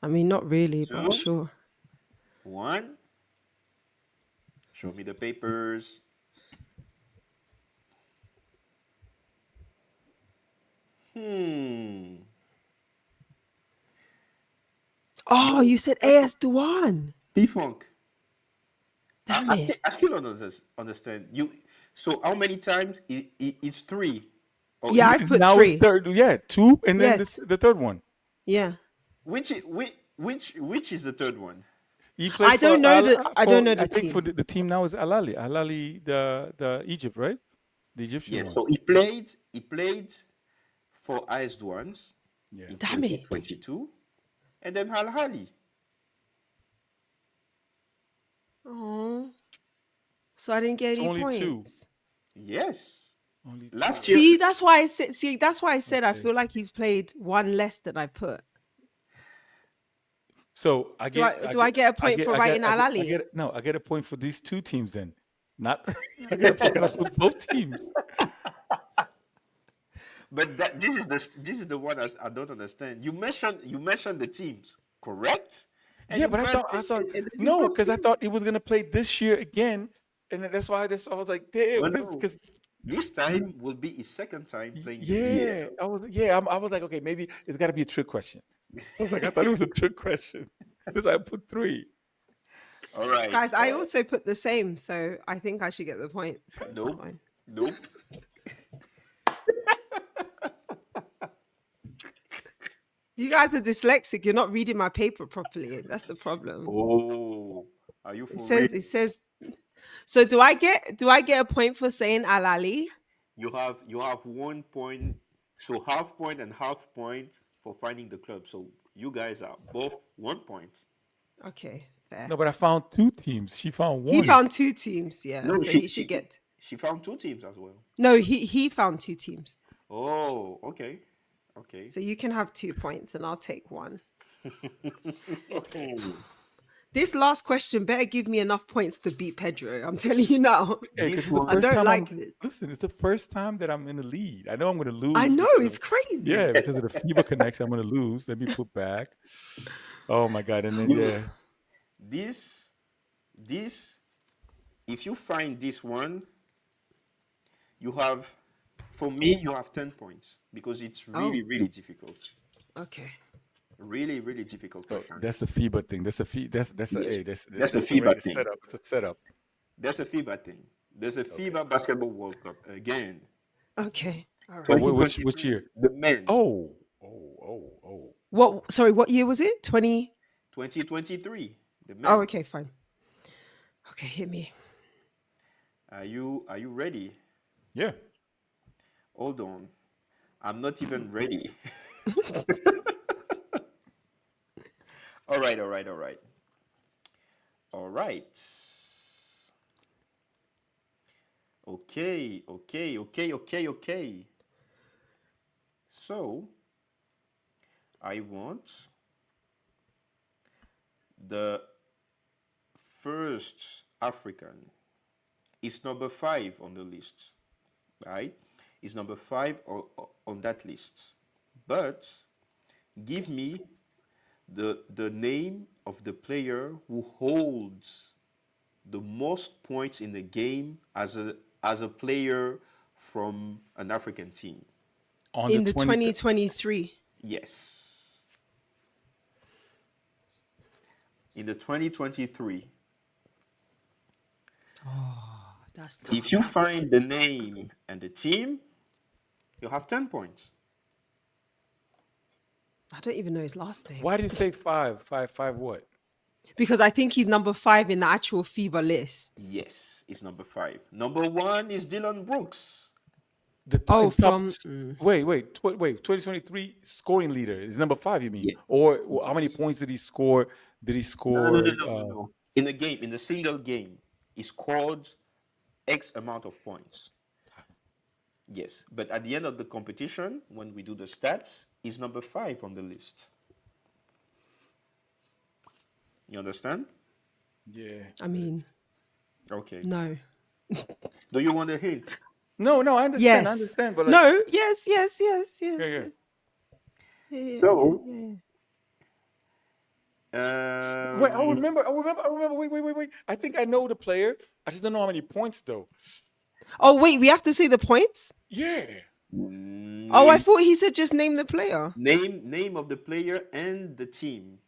Speaker 2: I mean, not really, but
Speaker 1: 2,
Speaker 2: sure.
Speaker 1: 1. Show me the papers. Hmm.
Speaker 2: Oh, you said AS Duan.
Speaker 1: P-Funk.
Speaker 2: Damn it.
Speaker 1: I still don't understand. So how many times? It's 3. Or
Speaker 2: Yeah,
Speaker 1: he,
Speaker 2: I put
Speaker 3: Now it's
Speaker 2: 3.
Speaker 3: third. Yeah, 2, and then
Speaker 2: Yes.
Speaker 3: the third one.
Speaker 2: Yeah.
Speaker 1: which is the third one?
Speaker 3: He played
Speaker 2: I don't know
Speaker 3: I
Speaker 2: the
Speaker 3: think for
Speaker 2: team.
Speaker 3: the team now is Al Ahly. Al Ahly, the Egypt, right? The Egyptian
Speaker 1: Yes.
Speaker 3: one.
Speaker 1: So he played for AS Douanes
Speaker 3: Yeah.
Speaker 1: in
Speaker 2: Damn it.
Speaker 1: 2022, and then Kalahari.
Speaker 2: Oh. So I didn't get
Speaker 3: It's
Speaker 2: any
Speaker 3: only 2.
Speaker 2: points.
Speaker 1: Yes.
Speaker 3: Only 2.
Speaker 1: Last year.
Speaker 2: See, that's why I said I
Speaker 3: Okay.
Speaker 2: feel like he's played one less than I put.
Speaker 3: So
Speaker 2: Do I get a point for writing Al Ali?
Speaker 3: I get a point for these 2 teams then. Not I get a point 'cause I put both teams.
Speaker 1: But this is the one I don't understand. You mentioned the teams, correct? And
Speaker 3: Yeah,
Speaker 1: you
Speaker 3: but
Speaker 1: got
Speaker 3: I thought
Speaker 1: and then you
Speaker 3: no,
Speaker 1: got
Speaker 3: because I
Speaker 1: two.
Speaker 3: thought it was gonna play this year again, and that's why I was like, damn,
Speaker 1: Oh no.
Speaker 3: because
Speaker 1: This time will be his second time playing the
Speaker 3: yeah,
Speaker 1: BAL.
Speaker 3: I was like, okay, maybe it's got to be a trick question. I was like, I thought it was a trick question. That's why I put 3.
Speaker 1: All right.
Speaker 2: Guys, I also put the same, so I think I should get the points. It's
Speaker 1: Nope.
Speaker 2: fine.
Speaker 1: Nope.
Speaker 2: You guys are dyslexic. You're not reading my paper properly. That's the problem.
Speaker 1: Oh, are you
Speaker 2: It
Speaker 1: for real?
Speaker 2: says so do I get a point for saying Al Ali?
Speaker 1: You have 1 point, so half point and half point for finding the club. So you guys are both 1 point.
Speaker 2: Okay, fair.
Speaker 3: No, but I found 2 teams. She found
Speaker 2: He
Speaker 3: 1.
Speaker 2: found 2 teams, yeah.
Speaker 1: No,
Speaker 2: So he should get
Speaker 1: she found 2 teams as well.
Speaker 2: No, he found 2 teams.
Speaker 1: Oh, okay, okay.
Speaker 2: So you can have 2 points and I'll take 1.
Speaker 3: Okay.
Speaker 2: This last question better give me enough points to beat Pedro. I'm telling you now.
Speaker 3: Yeah, 'cause
Speaker 1: This
Speaker 3: it's the
Speaker 1: one,
Speaker 2: I
Speaker 3: first
Speaker 2: don't
Speaker 3: time
Speaker 2: like it.
Speaker 3: listen, it's the first time that I'm in the lead. I know I'm going to lose.
Speaker 2: I know
Speaker 3: because
Speaker 2: it's
Speaker 3: of-
Speaker 2: crazy.
Speaker 3: Yeah, because of the FIBA connection, I'm going to lose. Let me put back. Oh my God. And then, yeah.
Speaker 1: this If you find this one, you have, for me, you have 10 points because it's
Speaker 2: Oh,
Speaker 1: really, really difficult.
Speaker 2: okay.
Speaker 1: Really, really difficult to
Speaker 3: So
Speaker 1: find.
Speaker 3: that's the FIBA thing. That's a fee. That's a
Speaker 1: Yes,
Speaker 3: hey.
Speaker 1: that's the
Speaker 3: That's already
Speaker 1: FIBA
Speaker 3: a
Speaker 1: thing.
Speaker 3: setup. It's a setup.
Speaker 1: That's a FIBA thing. There's a
Speaker 3: Okay.
Speaker 1: FIBA Basketball World Cup again,
Speaker 2: Okay. All right.
Speaker 3: Oh, which
Speaker 1: 2023,
Speaker 3: year?
Speaker 1: the men.
Speaker 3: Oh.
Speaker 2: What? Sorry, what year was it? 20.
Speaker 1: 2023, the
Speaker 2: Oh,
Speaker 1: men.
Speaker 2: okay, fine. Okay, hit me.
Speaker 1: Are you ready?
Speaker 3: Yeah.
Speaker 1: Hold on. I'm not even ready. All right, all right, all right. All right. Okay. So, I want the first African. It's number 5 on the list, right? It's number 5 on that list. But give me the name of the player who holds the most points in the game as a player from an African team.
Speaker 3: On the
Speaker 2: In the
Speaker 3: 20.
Speaker 2: 2023.
Speaker 1: Yes. In the 2023.
Speaker 2: Oh, that's
Speaker 1: If you
Speaker 2: tough.
Speaker 1: find the name and the team, you have 10 points.
Speaker 2: I don't even know his last name
Speaker 3: Why do you say five? Five what?
Speaker 2: because I think he's number 5 in the actual FIBA list.
Speaker 1: Yes, it's number 5. Number 1 is Dylan Brooks.
Speaker 3: The
Speaker 2: Oh,
Speaker 3: top.
Speaker 2: from
Speaker 3: Wait. 2023 scoring leader is number 5. You mean?
Speaker 1: Yes.
Speaker 3: Or how many
Speaker 1: Yes.
Speaker 3: points did he score? Did he
Speaker 1: No, no, no,
Speaker 3: score?
Speaker 1: no, no, no. In a game, in a single game, he scored X amount of points. Yes, but at the end of the competition, when we do the stats, he's number 5 on the list. You understand?
Speaker 3: Yeah.
Speaker 2: I mean,
Speaker 1: Okay.
Speaker 2: no.
Speaker 1: Do you want a hint?
Speaker 3: No. I understand. I
Speaker 2: Yes.
Speaker 3: understand. But like,
Speaker 2: No, yes.
Speaker 3: yeah.
Speaker 1: So,
Speaker 2: Yeah.
Speaker 3: Wait, I
Speaker 1: um,
Speaker 3: remember. Wait. I think I know the player. I just don't know how many points though.
Speaker 2: Oh, wait, we have to say the points?
Speaker 3: Yeah.
Speaker 2: Oh, I
Speaker 1: name
Speaker 2: thought he said just name the player.
Speaker 1: name of the player and the team.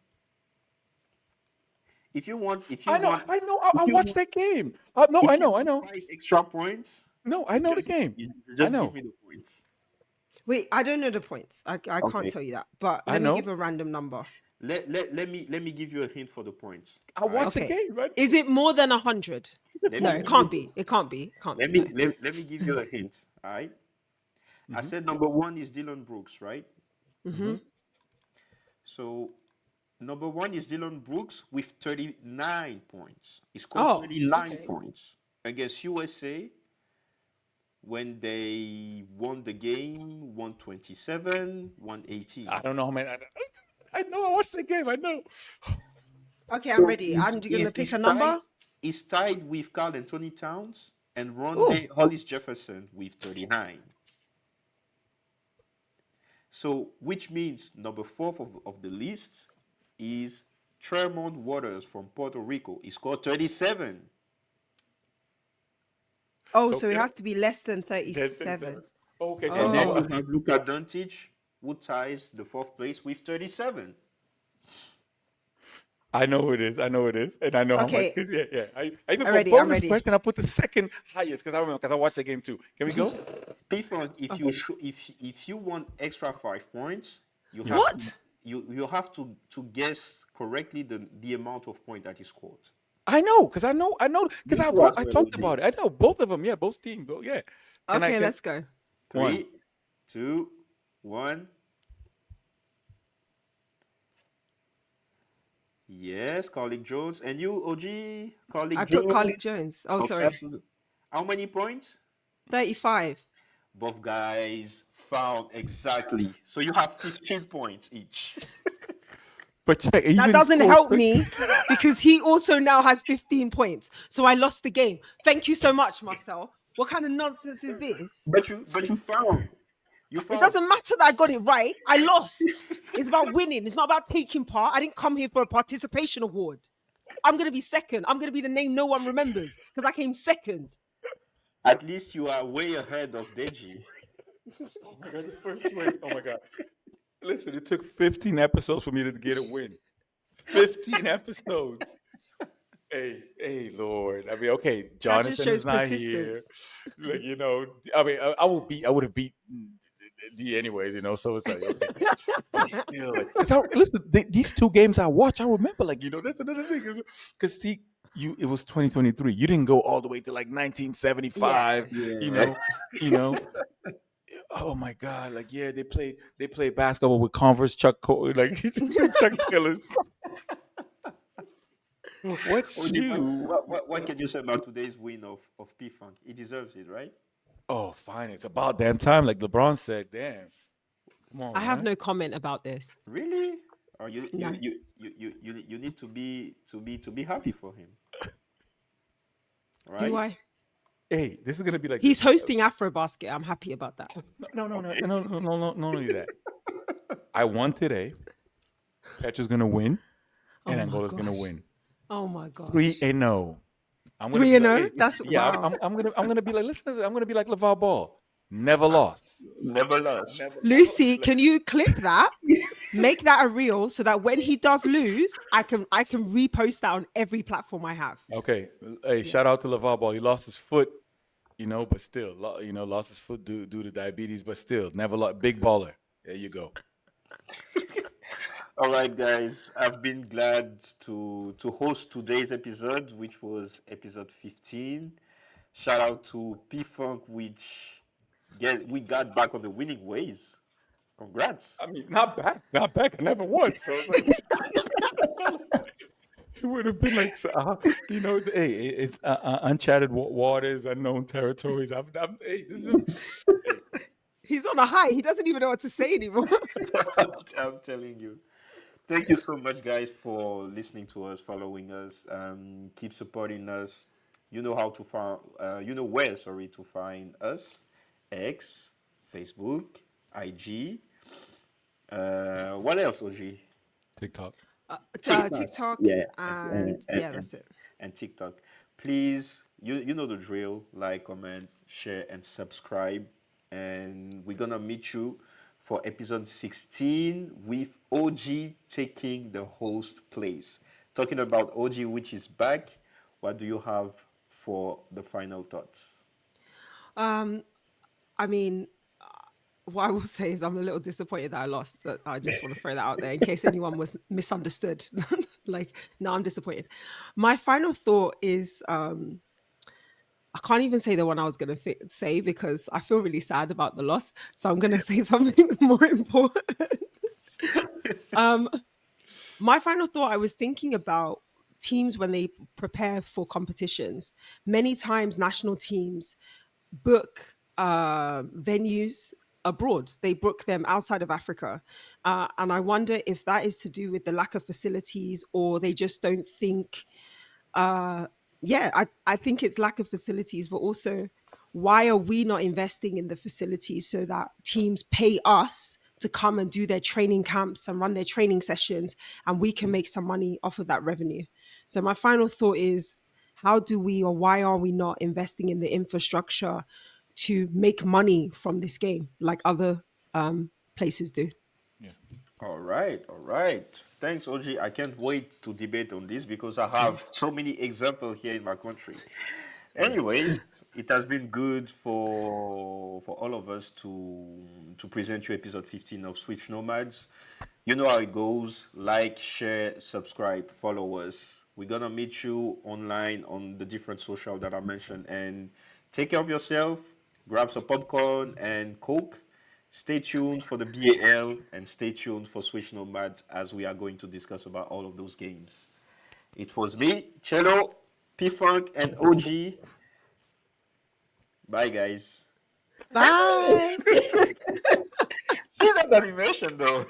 Speaker 1: If you want, if you
Speaker 3: I know.
Speaker 1: want,
Speaker 3: I
Speaker 1: if you
Speaker 3: watched
Speaker 1: want,
Speaker 3: that game. No,
Speaker 1: if
Speaker 3: I
Speaker 1: you
Speaker 3: know. I
Speaker 1: want
Speaker 3: know.
Speaker 1: 5 extra points,
Speaker 3: No, I
Speaker 1: you
Speaker 3: know the
Speaker 1: just
Speaker 3: game.
Speaker 1: you
Speaker 3: I
Speaker 1: just give
Speaker 3: know.
Speaker 1: me the points.
Speaker 2: Wait, I don't know the points. I can't
Speaker 1: Okay.
Speaker 2: tell you that. But
Speaker 3: I
Speaker 2: let me give
Speaker 3: know.
Speaker 2: a random number.
Speaker 1: Let me give you a hint for the points.
Speaker 3: I
Speaker 1: All right.
Speaker 3: watched the
Speaker 2: Okay.
Speaker 3: game, right?
Speaker 2: Is it more than 100?
Speaker 1: Let
Speaker 2: No,
Speaker 1: me
Speaker 2: it
Speaker 1: let me
Speaker 2: can't be. It can't be. It can't
Speaker 1: let
Speaker 2: be.
Speaker 1: me
Speaker 2: No.
Speaker 1: let me give you a hint. All right. I
Speaker 3: Mm-hmm.
Speaker 1: said number 1 is Dylan Brooks, right?
Speaker 2: Mm-hmm.
Speaker 3: Mm-hmm.
Speaker 1: So number 1 is Dylan Brooks with 39 points. He scored
Speaker 2: Oh,
Speaker 1: 39
Speaker 2: okay.
Speaker 1: points against USA when they won the game 127, 118.
Speaker 3: I don't know how many. I know. I watched the game. I know.
Speaker 2: Okay, I'm
Speaker 1: So
Speaker 2: ready. I'm going to pick
Speaker 1: he's
Speaker 2: a
Speaker 1: tied
Speaker 2: number.
Speaker 1: he's tied with Carl Anthony Towns and
Speaker 2: Oh,
Speaker 1: Rondae Hollis Jefferson with 39. So which means number 4 of the list is Tremont Waters from Puerto Rico. He scored 37.
Speaker 2: oh,
Speaker 3: So
Speaker 2: so it
Speaker 3: can I?
Speaker 2: has to be less than
Speaker 3: Then 37.
Speaker 2: 37.
Speaker 3: Okay, so
Speaker 1: And then you
Speaker 2: Oh,
Speaker 1: have Luka Doncic, who ties the 4th place with 37.
Speaker 3: I know who it is. I know who it is, and I know how much.
Speaker 2: okay.
Speaker 3: Cause yeah. I even
Speaker 2: I'm
Speaker 3: for
Speaker 2: ready. I'm
Speaker 3: bonus
Speaker 2: ready.
Speaker 3: question, I put the second highest because I remember because I watched the game too. Can we go?
Speaker 1: People, if you if you want extra 5 points, you
Speaker 3: Yeah.
Speaker 1: have to
Speaker 2: What?
Speaker 1: you have to guess correctly the amount of point that he scored.
Speaker 3: I know because I know because
Speaker 1: Me too as
Speaker 3: I
Speaker 1: well,
Speaker 3: talked
Speaker 1: OG.
Speaker 3: about it. I know both of them. Yeah, both teams. Yeah.
Speaker 2: Okay,
Speaker 3: Can
Speaker 2: let's go.
Speaker 3: one?
Speaker 1: 3, 2, 1. Yes, colleague Jones. And you, OG,
Speaker 2: I
Speaker 1: colleague
Speaker 2: put Carly
Speaker 1: Jones.
Speaker 2: Jones. Oh,
Speaker 1: Okay,
Speaker 2: sorry.
Speaker 1: absolutely. How many points?
Speaker 2: 35.
Speaker 1: Both guys found exactly. So you have 15 points each.
Speaker 3: But check, he
Speaker 2: That
Speaker 3: even
Speaker 2: doesn't
Speaker 3: scored
Speaker 2: help me because he also now has 15 points. So I lost the game. Thank you so much, Marcel. What kind of nonsense is this?
Speaker 1: But you found. You
Speaker 2: It
Speaker 1: found.
Speaker 2: doesn't matter that I got it right. I lost. It's about winning. It's not about taking part. I didn't come here for a participation award. I'm gonna be second. I'm gonna be the name no one remembers because I came second.
Speaker 1: At least you are way ahead of Deji.
Speaker 3: Oh my god, the first win. Oh my god. Listen, it took 15 episodes for me to get a win. 15 episodes. Hey, Lord. I mean, okay,
Speaker 2: That just
Speaker 3: Jonathan
Speaker 2: shows
Speaker 3: is not here.
Speaker 2: persistence.
Speaker 3: Like, I mean, I would have beat D anyways, so it's like, okay. But still, like, because listen, these two games I watch, I remember, like, that's another thing. Because, see, it was 2023. You didn't go all the way to like
Speaker 2: Yeah.
Speaker 3: 1975, you
Speaker 1: Yeah.
Speaker 3: know, you know. Oh my God! Like, yeah, they played basketball with Converse like Chuck Taylors. What
Speaker 1: Oji,
Speaker 3: shoe?
Speaker 1: what can you say about today's win of P Funk? He deserves it, right?
Speaker 3: Oh, fine. It's about damn time. Like LeBron said, damn. Come
Speaker 2: I
Speaker 3: on,
Speaker 2: have
Speaker 3: man.
Speaker 2: no comment about this.
Speaker 1: Really? Or
Speaker 2: No.
Speaker 1: you need to be happy for him,
Speaker 2: Do
Speaker 1: right?
Speaker 2: I?
Speaker 3: Hey, this is gonna be like
Speaker 2: He's
Speaker 3: this.
Speaker 2: hosting Afrobasket. I'm happy about that.
Speaker 1: Okay.
Speaker 3: No, not only that. I won today. Petra's gonna win, and
Speaker 2: Oh my
Speaker 3: Angola's gonna
Speaker 2: gosh.
Speaker 3: win.
Speaker 2: Oh my
Speaker 3: Three
Speaker 2: gosh.
Speaker 3: and no. I'm gonna
Speaker 2: Three
Speaker 3: be
Speaker 2: and
Speaker 3: like,
Speaker 2: oh?
Speaker 3: hey,
Speaker 2: That's
Speaker 3: yeah,
Speaker 2: wow.
Speaker 3: I'm gonna be like, listen, I'm gonna be like LeVar Ball. Never lost.
Speaker 1: Never lost.
Speaker 3: Never
Speaker 2: Lucy,
Speaker 3: like,
Speaker 2: can you clip that? Make that a reel so that when he does lose, I can repost that on every platform I have.
Speaker 3: okay. Hey,
Speaker 2: Yeah.
Speaker 3: shout out to LeVar Ball. He lost his foot, but still, lost his foot due to diabetes, but still, never lost. Big baller. There you go.
Speaker 1: All right, guys. I've been glad to host today's episode, which was episode 15. Shout out to P Funk, which we got back on the winning ways. Congrats.
Speaker 3: I mean, not back. I never won. So it's like it would have been like, it's uncharted waters, unknown territories. Hey, this is, hey,
Speaker 2: He's on a high. He doesn't even know what to say anymore.
Speaker 1: I'm telling you. Thank you so much, guys, for listening to us, following us. Keep supporting us. You know how to find. You know where, sorry, to find us. X, Facebook, IG. What else, OG?
Speaker 3: TikTok.
Speaker 1: TikTok.
Speaker 2: TikTok
Speaker 1: Yeah,
Speaker 2: and yeah, that's it.
Speaker 1: and TikTok. Please, you know the drill. Like, comment, share, and subscribe. And we're gonna meet you for episode 16 with OG taking the host place. Talking about OG, which is back. What do you have for the final thoughts?
Speaker 2: Um, I mean, what I will say is I'm a little disappointed that I lost. That I just want to throw that out there in case anyone was misunderstood. Like, no, I'm disappointed. My final thought is I can't even say the one I was going to say because I feel really sad about the loss. So I'm going to say something more important. um, my final thought, I was thinking about teams when they prepare for competitions. Many times, national teams book venues abroad. They book them outside of Africa. And I wonder if that is to do with the lack of facilities or they just don't think yeah, I think it's lack of facilities, but also why are we not investing in the facilities so that teams pay us to come and do their training camps and run their training sessions and we can make some money off of that revenue? So my final thought is how do we or why are we not investing in the infrastructure to make money from this game like other places do?
Speaker 3: Yeah.
Speaker 1: All right, all right. Thanks, OG. I can't wait to debate on this because I have so many examples here in my country.
Speaker 3: Yeah.
Speaker 1: Anyways, it has been good for all of us to present you episode 15 of Switch Nomads. You know how it goes. Like, share, subscribe, follow us. We're gonna meet you online on the different social that I mentioned. And take care of yourself. Grab some popcorn and Coke. Stay tuned for the BAL and stay tuned for Switch Nomads as we are going to discuss about all of those games. It was me, Cello, P Funk, and OG. Bye, guys.
Speaker 2: Bye.
Speaker 1: See that animation though?